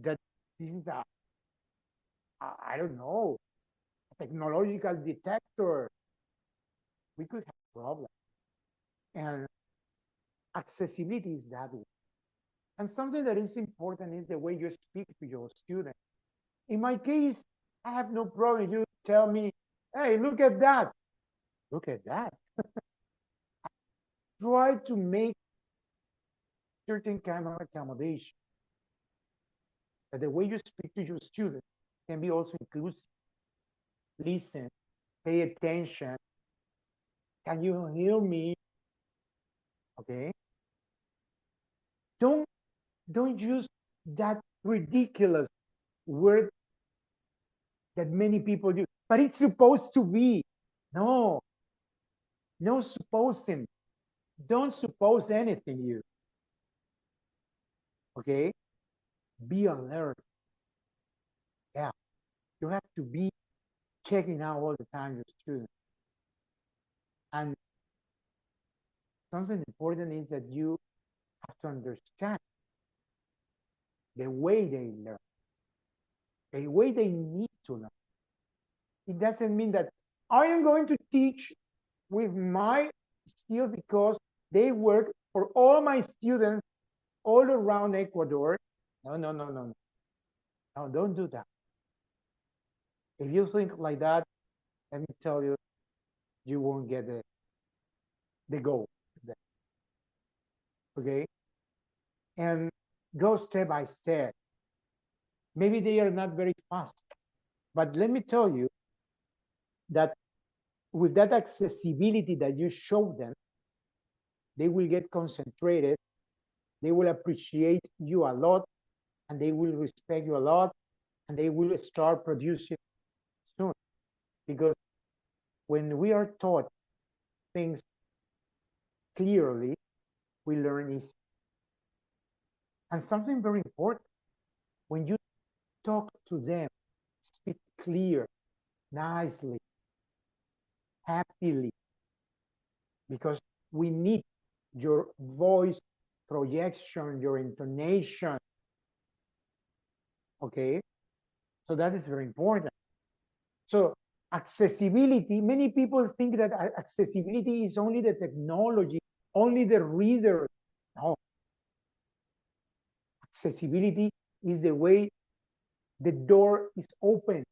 that this is I don't know, a technological detector. We could have problems. And accessibility is that way. And something that is important is the way you speak to your students. In my case, I have no problem. You tell me, hey, look at that. Look at that. Try to make certain kind of accommodation. But the way you speak to your students can be also inclusive. Listen, pay attention. Can you hear me? Okay. Don't use that ridiculous word that many people use. But it's supposed to be. No. No supposing. Don't suppose anything, you. Okay? Be alert. Yeah. You have to be checking out all the time your students. And something important is that you have to understand the way they learn, the way they need to learn. It doesn't mean that I am going to teach with my skill because they work for all my students all around Ecuador. No, no, no, no, no. No, don't do that. If you think like that, let me tell you, you won't get the goal. Okay? And go step by step. Maybe they are not very fast, but let me tell you that with that accessibility that you show them, they will get concentrated, they will appreciate you a lot, and they will respect you a lot, and they will start producing soon. Because when we are taught things clearly, we learn easy. And something very important, when you talk to them, speak clear, nicely, happily, because we need your voice projection, your intonation. Okay? So that is very important. So accessibility, many people think that accessibility is only the technology, only the reader. No. Accessibility is the way the door is open,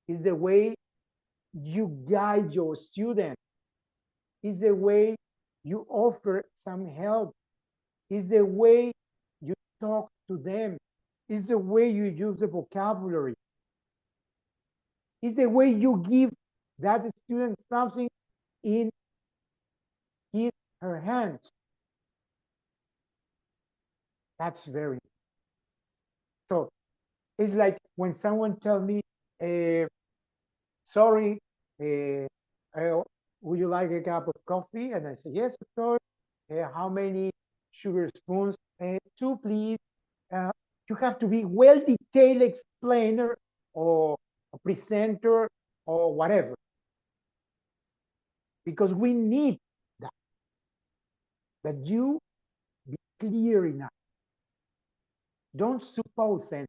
is the way you guide your student, is the way you offer some help, is the way you talk to them, is the way you use the vocabulary, is the way you give that student something in his her hands. That's very so It's like when someone tells me, sorry, would you like a cup of coffee? And I say, yes, of course. How many sugar spoons? Two, please. Uh, you have to be well-detailed explainer or a presenter or whatever, because we need that, that you be clear enough. Don't suppose anything.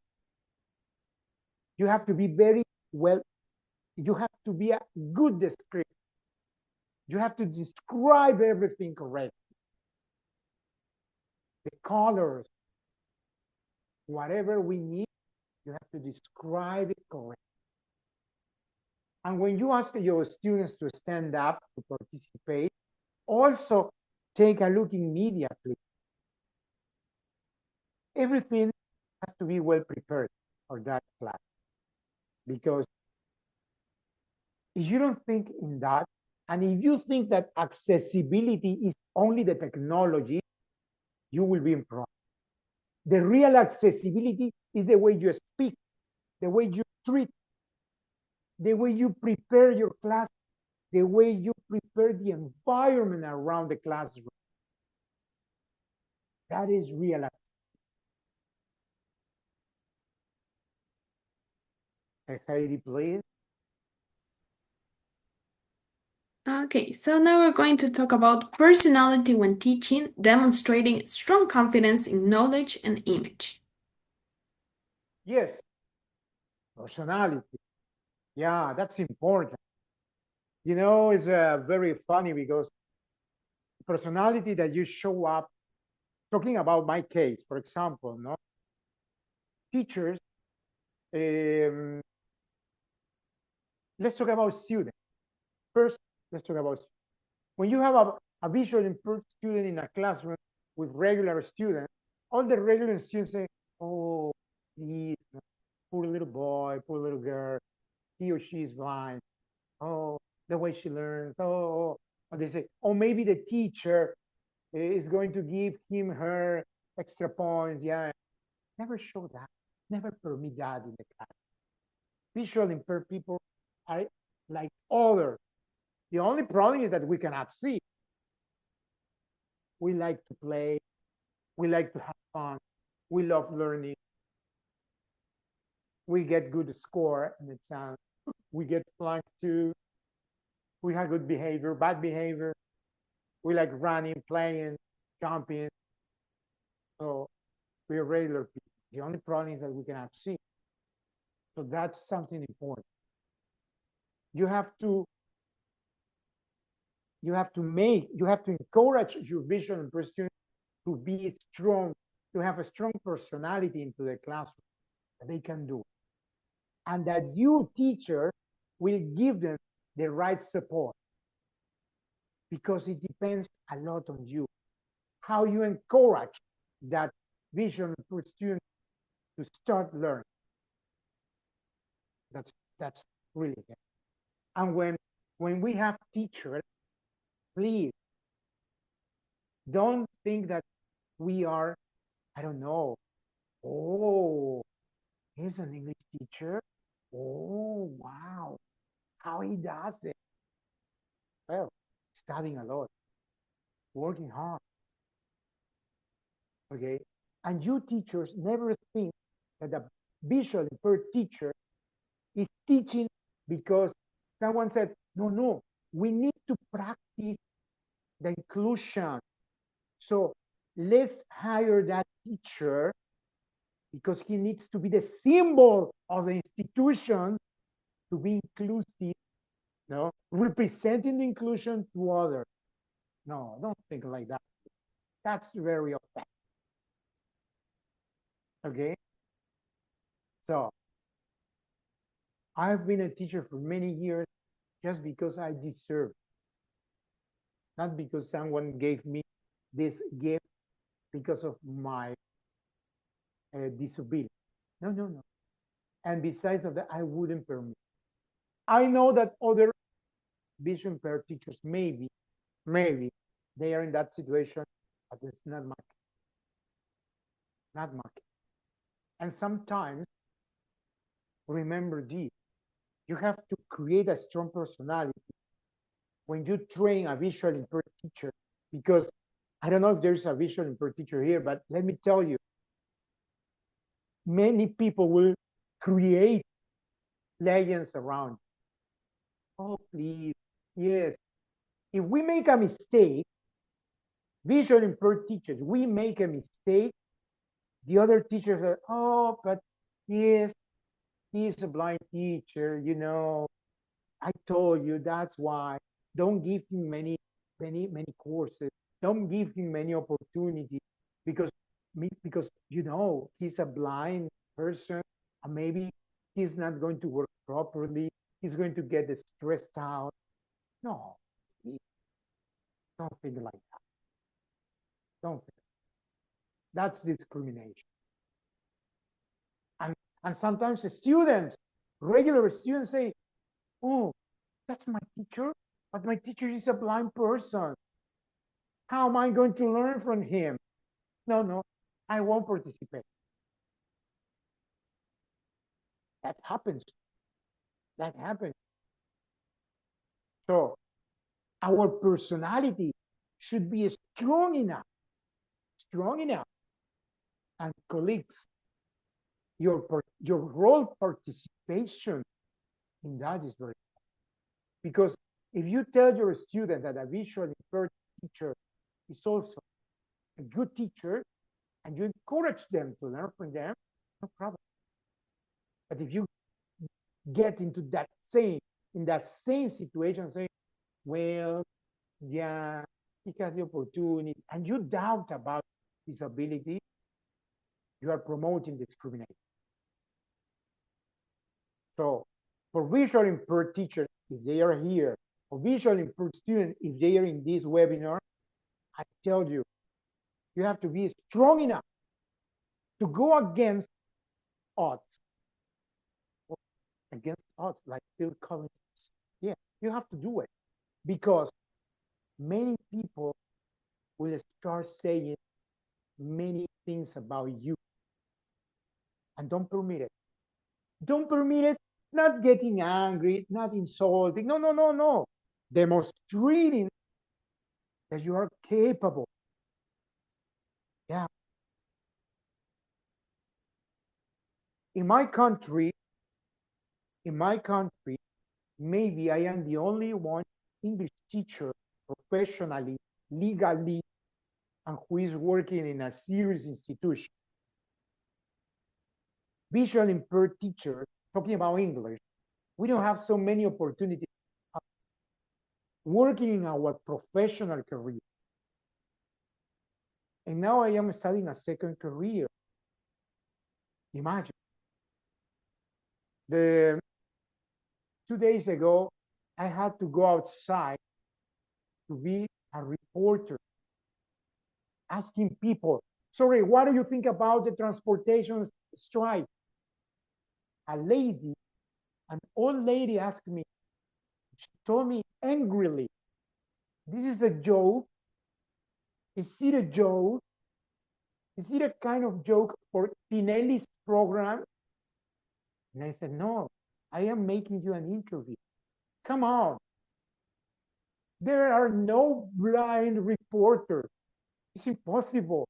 You have to be very well, you have to be a good descriptor. You have to describe everything correctly. The colors, whatever we need, you have to describe it correctly. And when you ask your students to stand up to participate, also take a look immediately. Everything has to be well prepared for that class. Because if you don't think in that, and if you think that accessibility is only the technology, you will be in problem. The real accessibility is the way you speak, the way you treat, the way you prepare your class, the way you prepare the environment around the classroom. That is real. Heidi, please. Okay, so now we're going to talk about personality when teaching, demonstrating strong confidence in knowledge and image. Yes, personality. Yeah, that's important. You know, it's very funny because personality that you show up, talking about my case, for example, no, teachers, um, let's talk about students. First, let's talk about when you have a visually impaired student in a classroom with regular students, all the regular students say, oh, he, poor little boy, poor little girl, he or she is blind. Oh, the way she learns. Oh, or they say, oh, maybe the teacher is going to give him, her extra points. Yeah, never show that. Never permit that in the class. Visually impaired people are like others. The only problem is that we cannot see. We like to play. We like to have fun. We love learning. We get good score in exams. We get flunked too. We have good behavior, bad behavior. We like running, playing, jumping. So we're regular people. The only problem is that we cannot see. So that's something important. You have to you have to encourage your vision and pursuit to be strong, to have a strong personality into the classroom that they can do. And that you, teacher, will give them the right support, because it depends a lot on you. How you encourage that vision for students to start learning. That's really good. And when we have teachers, please don't think that we are, I don't know, oh, he's an English teacher. Oh, wow, how he does it. Well, studying a lot, working hard, okay? And you teachers never think that a visually impaired teacher is teaching because someone said, no, no, we need to practice the inclusion. So let's hire that teacher because he needs to be the symbol of the institution to be inclusive, no, representing the inclusion to others. No, don't think like that. That's very offensive. Okay. So I've been a teacher for many years just because I deserve, not because someone gave me this gift because of my disability. No, no, no. And besides of that, I wouldn't permit. I know that other vision impaired teachers maybe they are in that situation, but it's not my case. Not my case. And sometimes remember this. You have to create a strong personality when you train a visually impaired teacher, because I don't know if there's a visually impaired teacher here, but let me tell you, many people will create legends around. Oh, please. Yes. If we make a mistake, visually impaired teachers, we make a mistake, the other teachers are, oh, but yes, he's a blind teacher, I told you that's why. Don't give him many courses. Don't give him many opportunities because he's a blind person and maybe he's not going to work properly. He's going to get stressed out. No, don't think like that. Don't think. That's discrimination. And sometimes the students, regular students say, oh, that's my teacher, but my teacher is a blind person. How am I going to learn from him? No, I won't participate. That happens. That happens. So our personality should be strong enough. And colleagues, your role participation in that is very important. Because if you tell your student that a visually impaired teacher is also a good teacher, and you encourage them to learn from them, no problem. But if you get into that same situation, saying, well, yeah, he has the opportunity, and you doubt about his ability, you are promoting discrimination. So for visually impaired teachers, if they are here, or visually impaired students, if they are in this webinar, I tell you, you have to be strong enough to go against odds. Against odds, like Phil Collins. Yeah, you have to do it because many people will start saying many things about you, and don't permit it. Don't permit it. Not getting angry, not insulting. No. Demonstrating that you are capable. Yeah. In my country, maybe I am the only one English teacher professionally, legally, and who is working in a serious institution. Visually impaired teachers, talking about English, we don't have so many opportunities working in our professional career. And now I am studying a second career. Imagine. 2 days ago, I had to go outside to be a reporter, asking people, sorry, what do you think about the transportation strike? An old lady asked me, she told me angrily, this is a joke. Is it a joke? Is it a kind of joke for Pinelli's program? And I said, no, I am making you an interview. Come on. There are no blind reporters. It's impossible.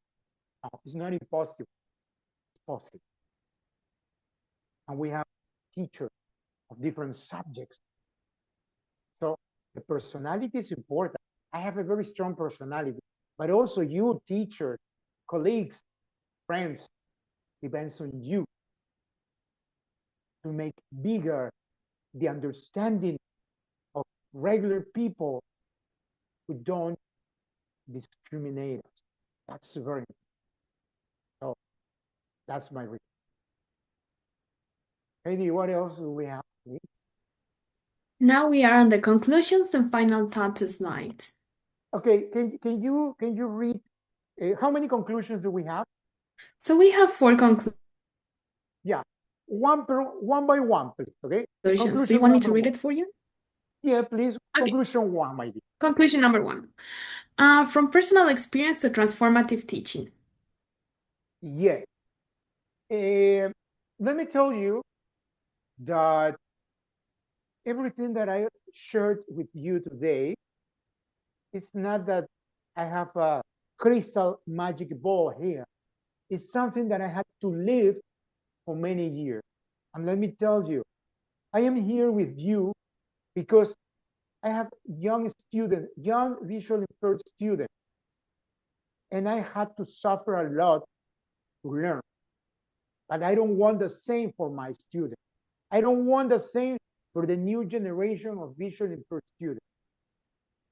No, it's not impossible. It's possible. And we have teachers of different subjects. So the personality is important. I have a very strong personality, but also you, teachers, colleagues, friends, depends on you to make bigger the understanding of regular people who don't discriminate us. That's very important. So that's my reason. Heidi, what else do we have? Now we are on the conclusions and final thoughts slides. Okay, can you read how many conclusions do we have? So we have 4 conclusions. Yeah, one by one, please. Okay. Do you want me to read it for you? Yeah, please. Okay. Conclusion 1, my dear. Conclusion number 1. From personal experience to transformative teaching. Yes. Let me tell you that everything that I shared with you today, it's not that I have a crystal magic ball here. It's something that I had to live for many years. And let me tell you, I am here with you because I have young students, young visually impaired students, and I had to suffer a lot to learn. But I don't want the same for my students. I don't want the same for the new generation of visually impaired students.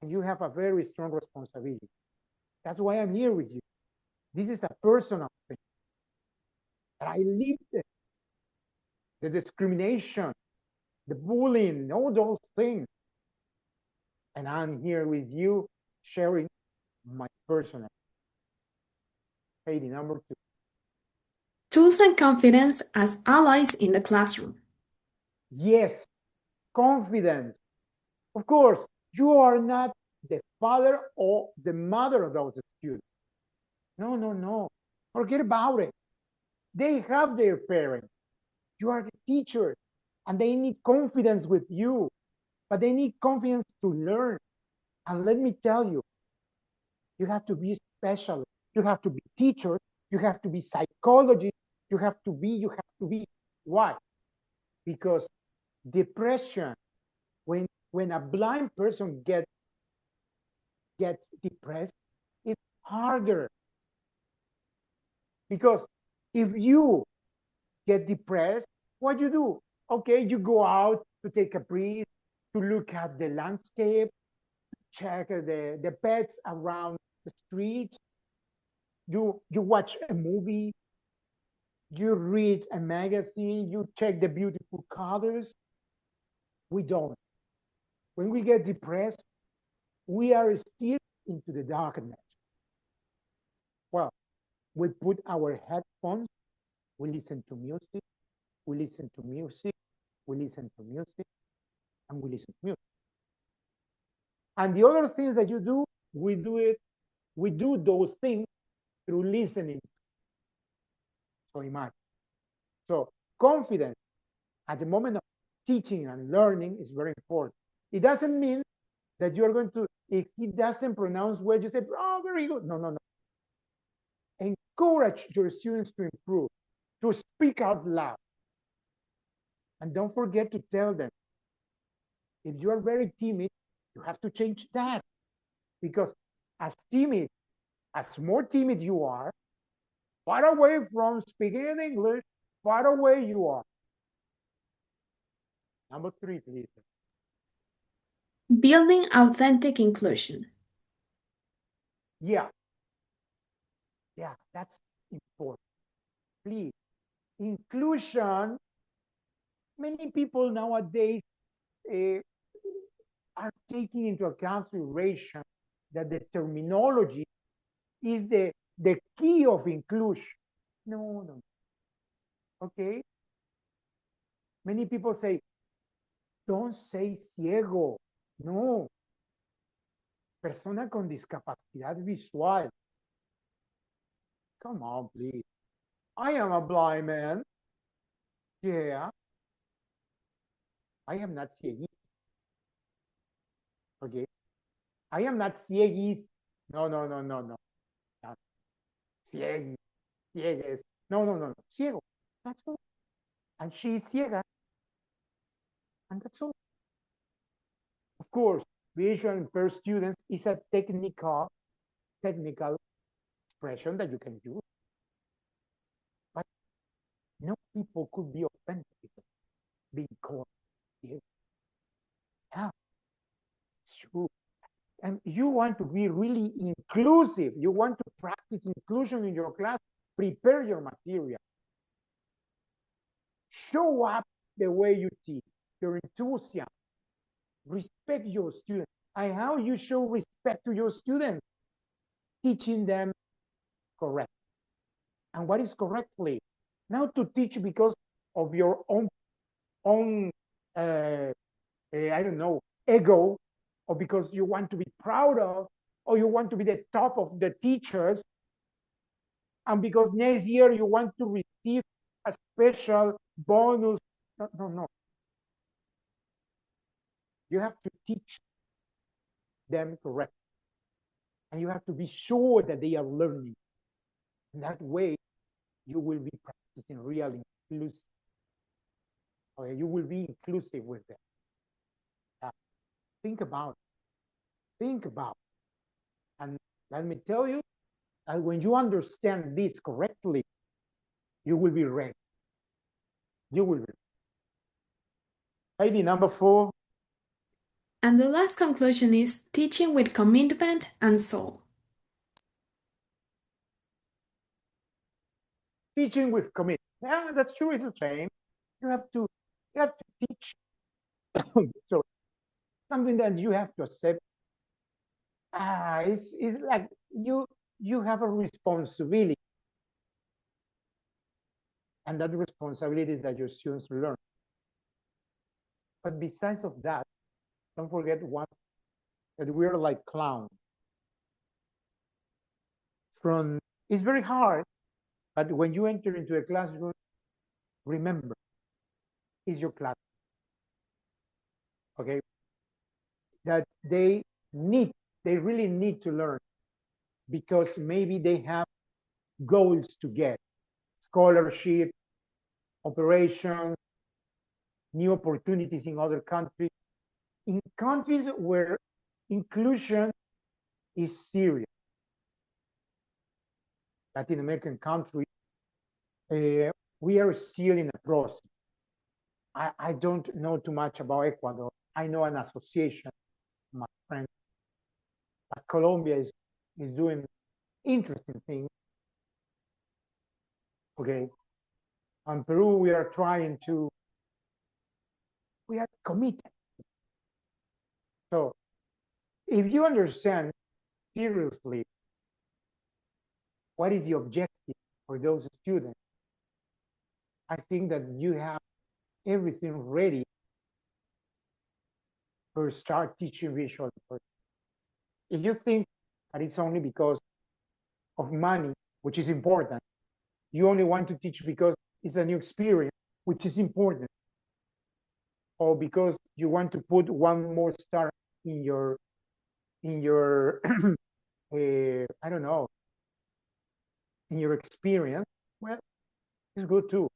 And you have a very strong responsibility. That's why I'm here with you. This is a personal thing. But I lived it. The discrimination, the bullying, all those things. And I'm here with you sharing my personal. Heidi, number two. Tools and confidence as allies in the classroom. Yes, confidence. Of course, you are not the father or the mother of those students. No, no, no. Forget about it. They have their parents. You are the teacher, and they need confidence with you, but they need confidence to learn. And let me tell you, you have to be special. You have to be teachers. You have to be psychologists. You have to be. Why? Because depression, when a blind person gets depressed, it's harder. Because if you get depressed, what you do? Okay, you go out to take a breath, to look at the landscape, check the pets around the street. You watch a movie, you read a magazine, you check the beautiful colors. We don't. When we get depressed, we are still into the darkness. Well, we put our headphones, we listen to music, we listen to music, we listen to music, and we listen to music. And the other things that you do, we do those things through listening. So imagine. So confidence at the moment of teaching and learning is very important. It doesn't mean that you're going to, if he doesn't pronounce well, you say, oh, very good. No, no, no. Encourage your students to improve, to speak out loud. And don't forget to tell them, if you are very timid, you have to change that. Because as timid, as more timid you are, far away from speaking in English, far away you are. Number three, please. Building authentic inclusion. Yeah, that's important. Please, inclusion, many people nowadays are taking into consideration that the terminology is the key of inclusion. No, no. Okay? Many people say, don't say ciego. No. Persona con discapacidad visual. Come on, please. I am a blind man. Yeah. I am not cieguis. Okay? I am not cieguis. No, no, no, no, no. Not cieg, ciegues. No, no, no, no. Ciego. That's all. And she is ciega. And that's all. Of course, visual impaired students is a technical expression that you can use. But no people could be offended being called ciego. Yeah, it's true. And you want to be really inclusive. You want to practice inclusion in your class. Prepare your material. Show up the way you teach, your enthusiasm. Respect your students. And how you show respect to your students? Teaching them correct. And what is correctly? Not to teach because of your own I don't know, ego, or because you want to be proud of, or you want to be the top of the teachers, and because next year you want to receive a special bonus No, no, no. You have to teach them correctly. And you have to be sure that they are learning. In that way, you will be practicing real inclusive. Okay? You will be inclusive with them. Think about it. Think about it. And let me tell you that when you understand this correctly, you will be ready. You will be ready. ID number 4. And the last conclusion is teaching with commitment and soul. Teaching with commitment. Yeah, that's true. It's the same. You have to teach. So something that you have to accept. It's like you have a responsibility, and that responsibility is that your students learn. But besides of that, don't forget one, that we're like clowns. It's very hard, but when you enter into a classroom, remember, it's your class. Okay, that they really need to learn, because maybe they have goals to get, scholarship, operation, new opportunities in other countries, in countries where inclusion is serious. Latin American countries, we are still in a process. I don't know too much about Ecuador. I know an association, my friend, but Colombia is doing interesting things. Okay, and Peru, we are committed. So if you understand seriously what is the objective for those students, I think that you have everything ready to start teaching visual effects. If you think that it's only because of money, which is important, you only want to teach because it's a new experience, which is important, or because you want to put one more star in your I don't know, in your experience, well, it's good too.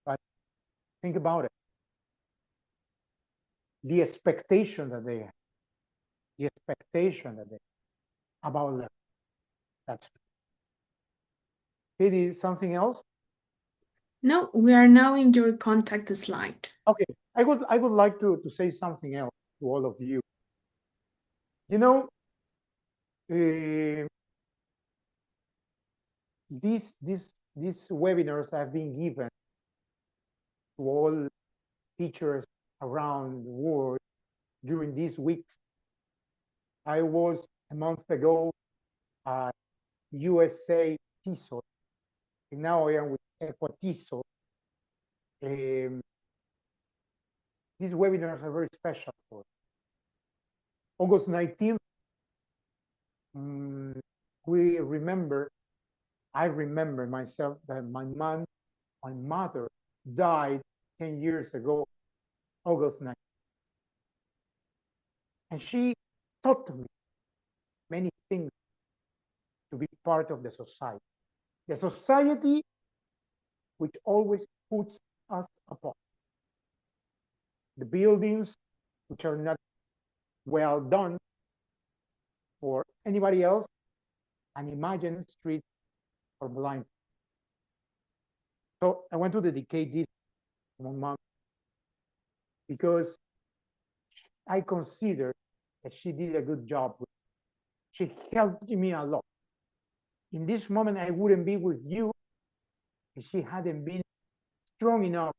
But think about it. The expectation that they have, about learning. That's Katie, something else? No, we are now in your contact slide. Okay, I would like to say something else to all of you. You know, these webinars have been given to all teachers around the world during these weeks. I was a month ago at USA TESOL, and now I am with ECUATESOL. These webinars are very special for us. August 19th, I remember myself that my mother died 10 years ago, August 9th. And she taught me many things to be part of the society. The society which always puts us apart. The buildings which are not well done for anybody else, and imagine street for blind. So I want to dedicate this to my mom, because I consider that she did a good job. She helped me a lot. In this moment, I wouldn't be with you if she hadn't been strong enough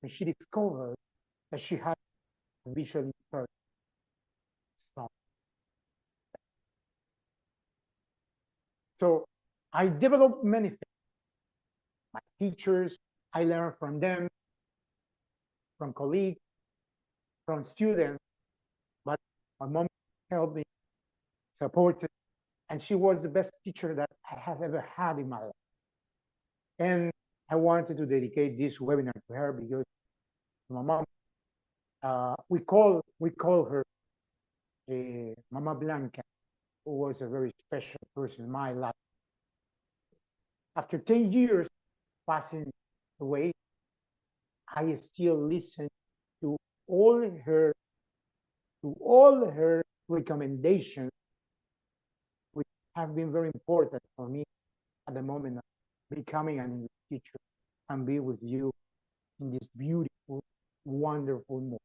when she discovered that she had a visually impaired son. So I developed many things. My teachers, I learned from them, from colleagues, from students, but my mom helped me, supported, and she was the best teacher that I have ever had in my life. And I wanted to dedicate this webinar to her because my mom, we call her Mama Blanca, who was a very special person in my life. After 10 years passing away, I still listen to all her recommendations, which have been very important for me at the moment of becoming an English teacher and be with you in this beautiful, wonderful moment.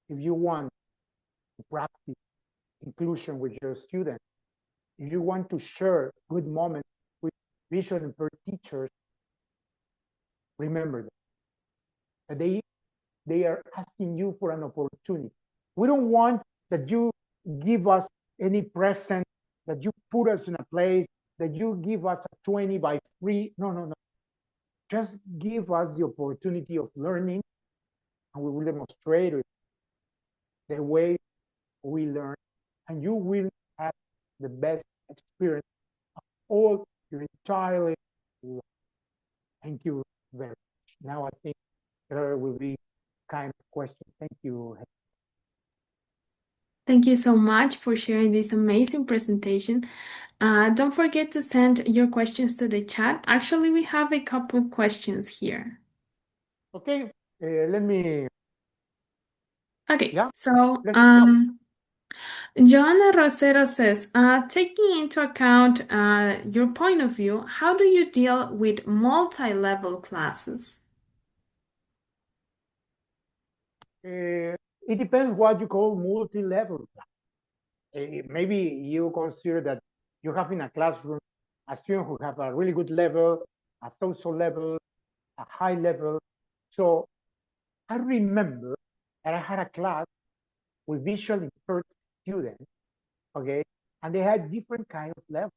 If you want to practice inclusion with your students, if you want to share good moments with visual impaired teachers, remember that they are asking you for an opportunity. We don't want that you give us any present, that you put us in a place, that you give us a 20 by free. No, no, no. Just give us the opportunity of learning, and we will demonstrate the way we learn, and you will have the best experience of all your entire life. Thank you very much. Now I think there will be kind of question. Thank you. Thank you so much for sharing this amazing presentation. Don't forget to send your questions to the chat. Actually, we have a couple questions here. Okay, let me. Okay, Yeah, so let's start. Joanna Rosero says, taking into account your point of view, how do you deal with multi-level classes? It depends what you call multi-level. Maybe you consider that you have in a classroom a student who have a really good level, a social level, a high level. So I remember that I had a class with visually impaired students, okay, and they had different kind of levels.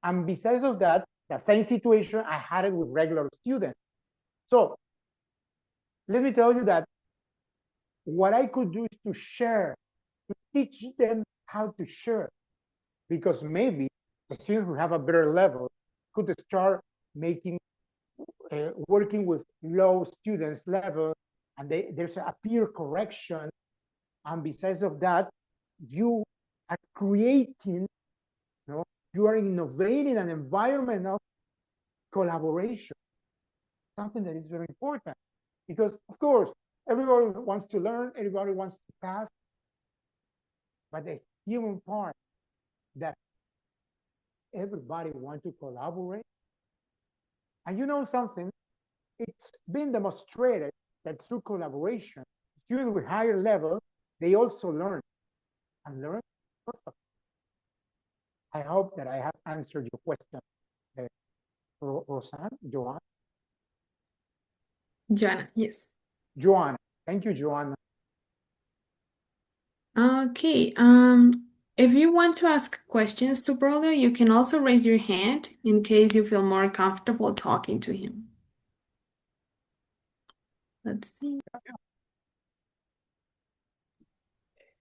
And besides of that, the same situation I had it with regular students. So let me tell you that what I could do is to share, to teach them how to share, because maybe the students who have a better level could start making working with low students level, and there's a peer correction. And besides of that, you are creating, you are innovating an environment of collaboration, something that is very important. Because of course, everybody wants to learn, everybody wants to pass, but the human part that everybody wants to collaborate. And you know something, it's been demonstrated that through collaboration, students with higher level, they also learn and learn perfectly. I hope that I have answered your question, Rosanne, Joanna. Joanna, yes. Joanna, thank you, Joanna. Okay, if you want to ask questions to Braulio, you can also raise your hand in case you feel more comfortable talking to him. Let's see.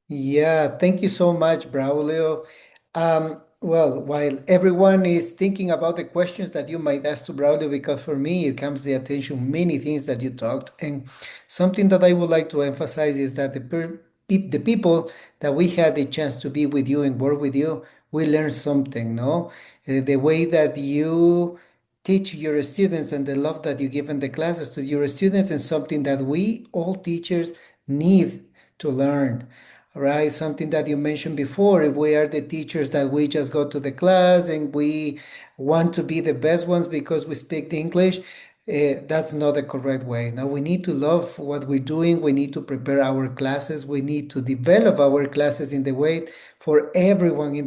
Yeah, thank you so much, Braulio. Well, while everyone is thinking about the questions that you might ask to Braulio, because for me it comes to the attention many things that you talked, and something that I would like to emphasize is that the people that we had the chance to be with you and work with you, we learned something, no? The way that you teach your students and the love that you give in the classes to your students is something that we all teachers need to learn, right? Something that you mentioned before. If we are the teachers that we just go to the class and we want to be the best ones because we speak the English, that's not the correct way. Now we need to love what we're doing. We need to prepare our classes. We need to develop our classes in the way for everyone in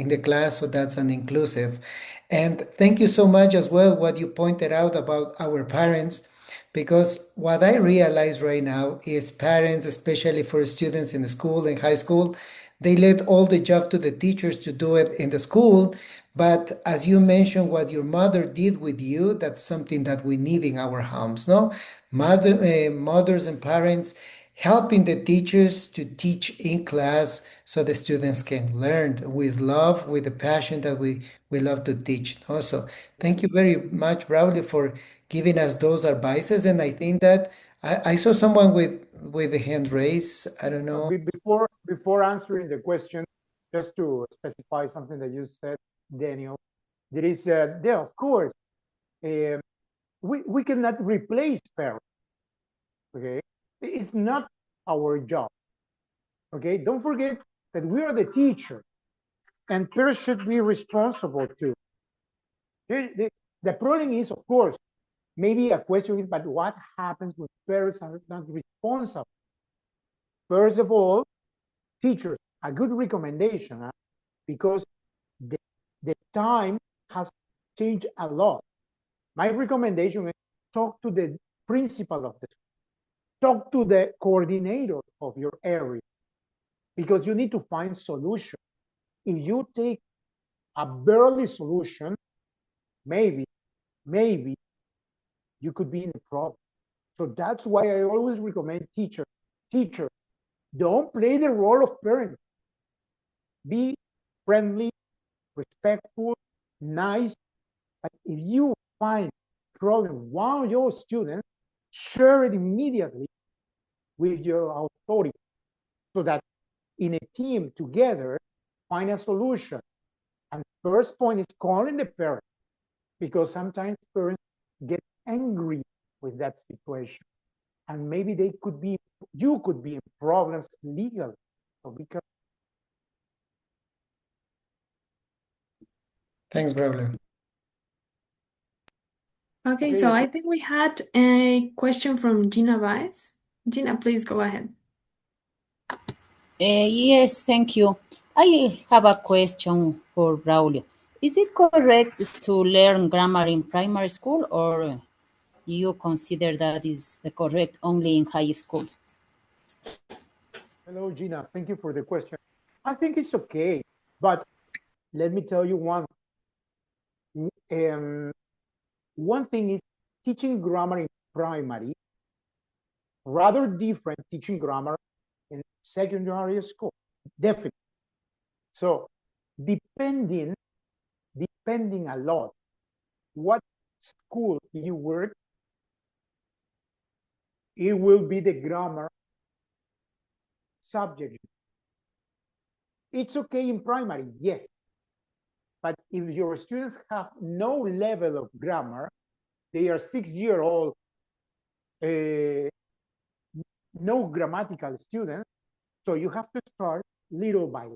the class, so that's an inclusive. And thank you so much as well what you pointed out about our parents, because what I realize right now is parents, especially for students in the school and high school, they let all the job to the teachers to do it in the school. But as you mentioned, what your mother did with you, that's something that we need in our homes, no? Mothers and parents helping the teachers to teach in class so the students can learn with love, with the passion that we love to teach. Also, thank you very much, Braulio, for giving us those advices. And I think that I saw someone with the hand raised. I don't know. Before answering the question, just to specify something that you said, Daniel, there is, yeah, of course, um, we cannot replace parents, okay? It's not our job, okay? Don't forget that we are the teacher, and parents should be responsible too. The problem is, of course, maybe a question is, but what happens when parents are not responsible? First of all, teachers, a good recommendation, because the, the time has changed a lot. My recommendation is talk to the principal of the school, talk to the coordinator of your area, because you need to find solution. If you take a barely solution, maybe you could be in a problem. So that's why I always recommend teacher, don't play the role of parent. Be friendly, respectful, nice. But if you find problem one of your students, share it immediately with your authority so that in a team together, find a solution. And first point is calling the parent, because sometimes parents get angry with that situation. And maybe you could be in problems legally. So because Thanks, Braulio. Okay, okay, so I think we had a question from Gina Weiss. Gina, please go ahead. Yes, thank you. I have a question for Braulio. Is it correct to learn grammar in primary school, or you consider that is the correct only in high school? hello, Gina. Thank you for the question. I think it's okay, but let me tell you one thing is teaching grammar in primary, rather different teaching grammar in secondary school, definitely. So depending a lot what school you work, it will be the grammar subject. It's okay in primary, yes, but if your students have no level of grammar, they are 6-year old, no grammatical students, so you have to start little by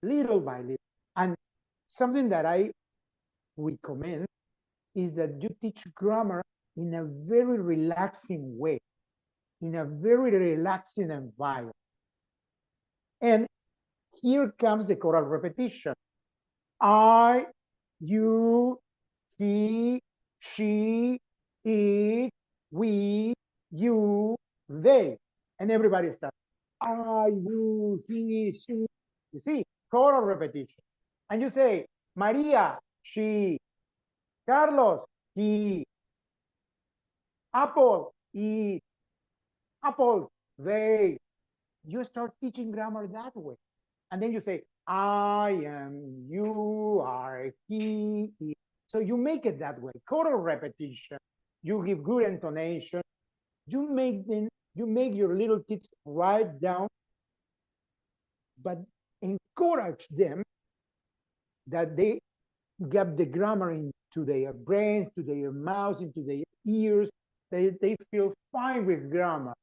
little, and something that I recommend is that you teach grammar in a very relaxing way, in a very relaxing environment. And here comes the choral repetition. I, you, he, she, it, we, you, they. And everybody starts. I, you, he, she. You see, choral repetition. And you say, Maria, she, Carlos, he, Apple, he, apples, they. You start teaching grammar that way. And then you say, I am, you are, he is. So you make it that way. Choral repetition. You give good intonation. You make your little kids write down, but encourage them that they get the grammar into their brain, to their mouths, into their ears. They feel fine with grammar.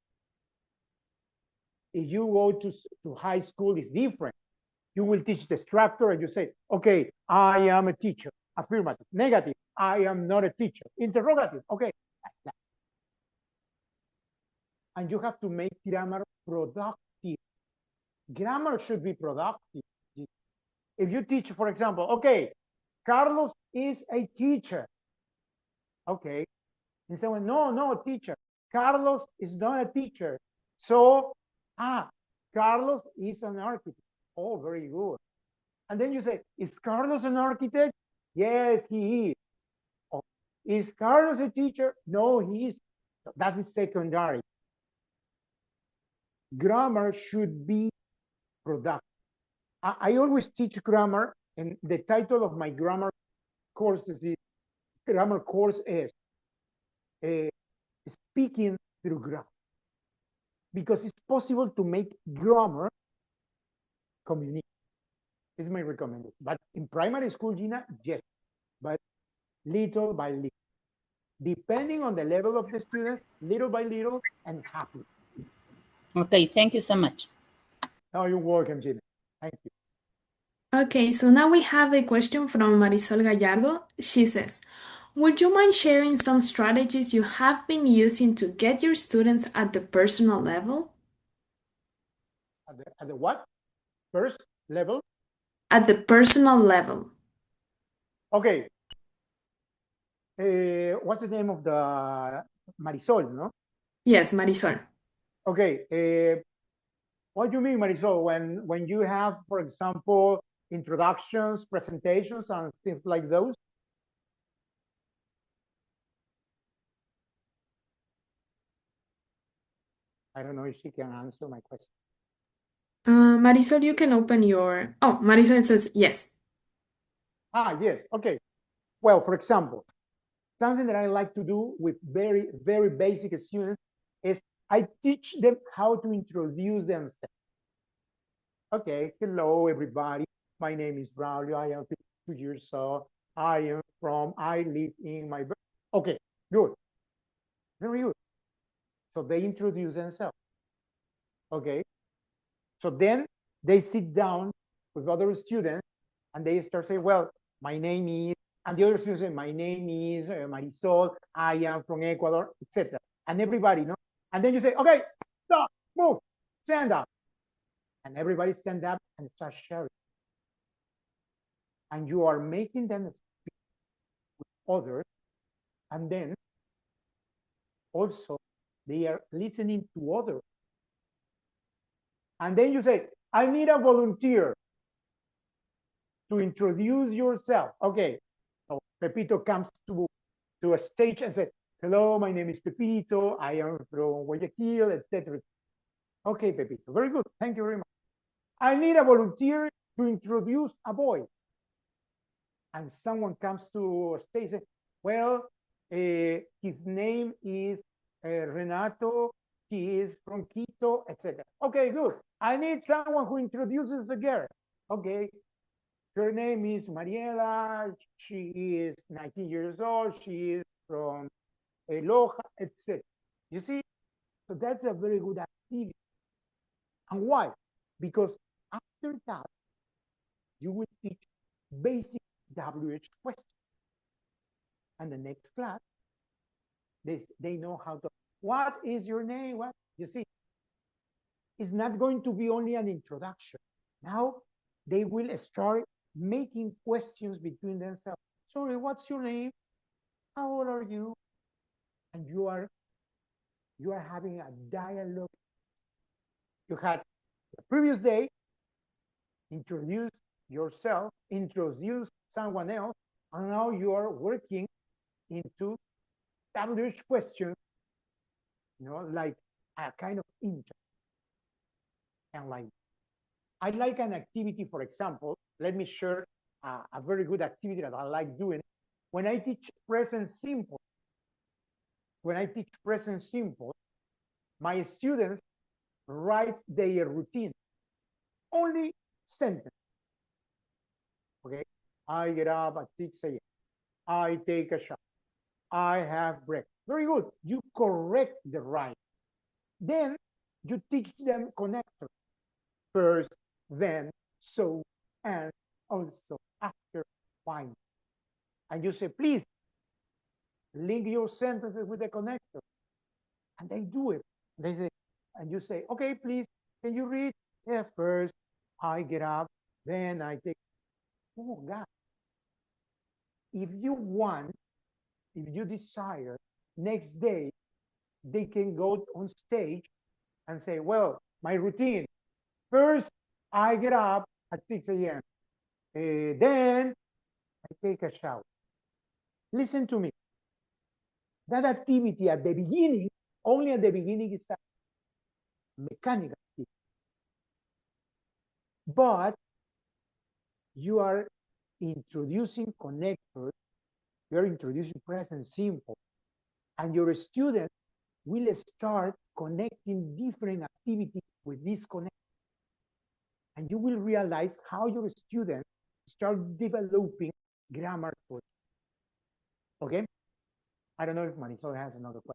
If you go to high school, it's different. You will teach the structure and you say, okay, I am a teacher. Affirmative. Negative, I am not a teacher. Interrogative, okay. And you have to make grammar productive. Grammar should be productive. If you teach, for example, okay, Carlos is a teacher. Okay. And someone, no, teacher. Carlos is not a teacher. So, Carlos is an architect. Oh, very good. And then you say, is Carlos an architect? Yes, he is. Oh, is Carlos a teacher? No, he is. That is secondary. grammar should be productive. I always teach grammar, and the title of my grammar course is uh, speaking through grammar, because it's possible to make grammar communicate. Is my recommendation. But in primary school, Gina, yes, but little by little, depending on the level of the students, little by little, and happy. Okay, thank you so much. Oh, you're welcome, Gina. Thank you. Okay, so now we have a question from Marisol Gallardo. She says, would you mind sharing some strategies you have been using to get your students at the personal level? At the what? First level? At the personal level. Okay. What's the name of the Marisol, no? Yes, Marisol. Okay. What do you mean, Marisol? When you have, for example, introductions, presentations, and things like those? I don't know if she can answer my question. Marisol, you can open your. Oh, Marisol says yes. Yes. Okay. Well, for example, something that I like to do with very, very basic students is I teach them how to introduce themselves. Okay, hello everybody. My name is Braulio. I am 52 years old. I live in my. Okay, good. Very good. So they introduce themselves. Okay. So then they sit down with other students and they start saying, well, my name is, and the other students say, my name is Marisol, I am from Ecuador, etc. And everybody, no? And then you say, okay, stop, move, stand up. And everybody stand up and start sharing. And you are making them speak with others. And then also they are listening to others. And then you say, I need a volunteer to introduce yourself. Okay, so Pepito comes to a stage and says, hello, my name is Pepito, I am from Guayaquil, etc. Okay, Pepito, very good, thank you very much. I need a volunteer to introduce a boy. And someone comes to a stage and says, well, his name is Renato, he is from Quito, etc. Okay, good. I need someone who introduces the girl. Okay, her name is Mariela. She is 19 years old. She is from Loja, etc. You see, so that's a very good activity. And why? Because after that, you will teach basic WH questions. And the next class, they know how to. What is your name? What you see? It's not going to be only an introduction. Now they will start making questions between themselves. Sorry, what's your name? How old are you? And you are having a dialogue. You had the previous day, introduce yourself, introduce someone else, and now you are working into established questions, like a kind of intro. And like, I like an activity, for example, let me share a very good activity that I like doing. When I teach present simple, my students write their routine, only sentence. Okay, I get up at 6 a.m. I take a shower. I have breakfast. Very good. You correct the right. Then you teach them connectors. First, then, so, and also, after, finally. And you say, please, link your sentences with the connector. And they do it. They say, and you say, okay, please, can you read? Yeah, first, I get up, then I take. Oh, God. If you want, if you desire, next day, they can go on stage and say, well, my routine. First, I get up at 6 a.m. Then I take a shower. Listen to me. That activity at the beginning, only at the beginning is that. mechanical activity. But you are introducing connectors, you are introducing present simple, and your student will start connecting different activities with this connector. And you will realize how your students start developing grammar for you. Okay? I don't know if Marisol has another question.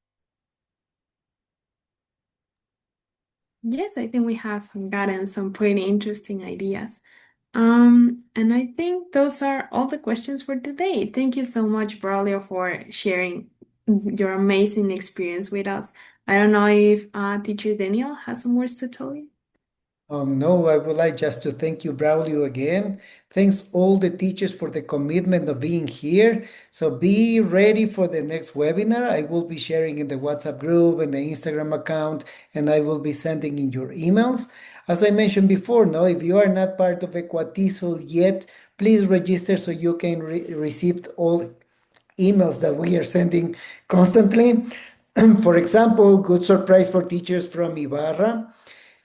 Yes, I think we have gotten some pretty interesting ideas. And I think those are all the questions for today. Thank you so much, Braulio, for sharing your amazing experience with us. I don't know if teacher Daniel has some words to tell you. No, I would like just to thank you, Braulio, again. Thanks all the teachers for the commitment of being here. So be ready for the next webinar. I will be sharing in the WhatsApp group and the Instagram account, and I will be sending in your emails. As I mentioned before, no, if you are not part of ECUATESOL yet, please register so you can receive all emails that we are sending constantly. For example, good surprise for teachers from Ibarra.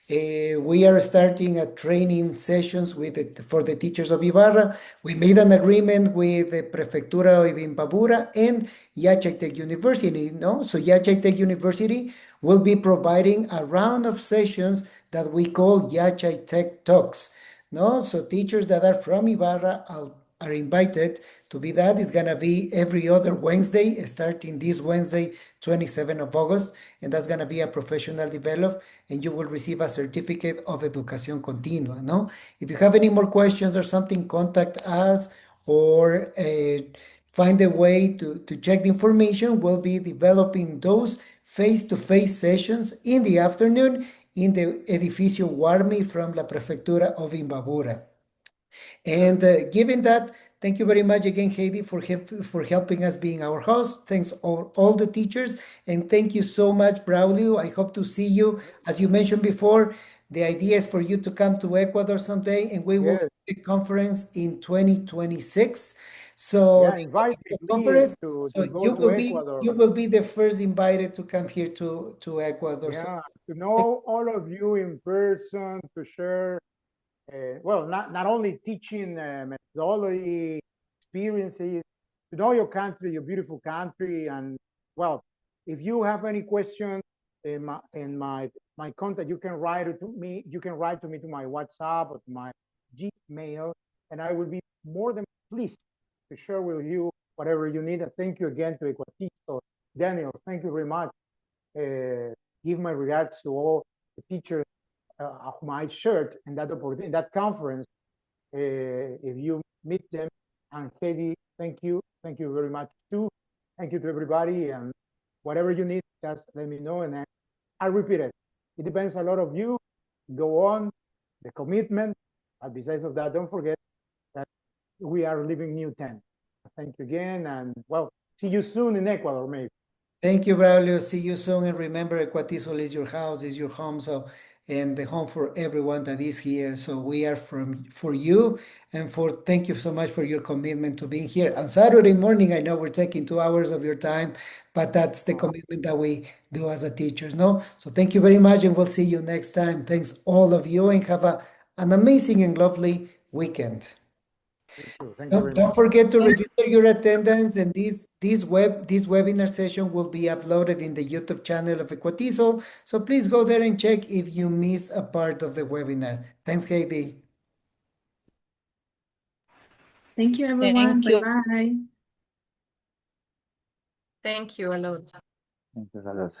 We are starting a training sessions for the teachers of Ibarra. We made an agreement with the Prefectura of Imbabura and Yachay Tech University. No? So Yachay Tech University will be providing a round of sessions that we call Yachay Tech Talks. No? So teachers that are from Ibarra are invited to be that. It's gonna be every other Wednesday, starting this Wednesday, 27th of August, and that's gonna be a professional develop, and you will receive a certificate of educación continua. No, if you have any more questions or something, contact us or find a way to check the information. We'll be developing those face-to-face sessions in the afternoon in the Edificio Warmi from La Prefectura of Imbabura. And given that, thank you very much again, Heidi, for helping us being our host. Thanks all the teachers. And thank you so much, Braulio. I hope to see you. As you mentioned before, the idea is for you to come to Ecuador someday, and we will Yes. have a conference in 2026. So Yeah, the invite me conference, to so go to Ecuador. you will be the first invited to come here to Ecuador. So Yeah, to know all of you in person, to share, well, not only teaching methodology, experiences, to know your country, your beautiful country. And well, if you have any questions in my contact, you can write it to me. You can write to me to my WhatsApp or to my Gmail, and I will be more than pleased to share with you whatever you need. And thank you again to ECUATESOL. Daniel, thank you very much. Give my regards to all the teachers of my shirt in that opportunity, in that conference. If you meet them, and Heidi, thank you very much too. Thank you to everybody, and whatever you need, just let me know. And I repeat it. It depends a lot of you. Go on, the commitment. But besides of that, don't forget that we are living new 10. Thank you again, and well, see you soon in Ecuador, maybe. thank you, Braulio. See you soon. And remember, ECUATESOL is your house, is your home. So, and the home for everyone that is here. So we are for you and thank you so much for your commitment to being here. On Saturday morning, I know we're taking 2 hours of your time, but that's the commitment that we do as a teachers, no? So thank you very much, and we'll see you next time. Thanks all of you, and have an amazing and lovely weekend. Thank you very Don't much. forget to register your attendance, and this webinar session will be uploaded in the YouTube channel of ECUATESOL. So please go there and check if you miss a part of the webinar. Thanks, Heidi. Thank you, everyone. Thank you. Bye-bye. Thank you a lot. Thank you a lot.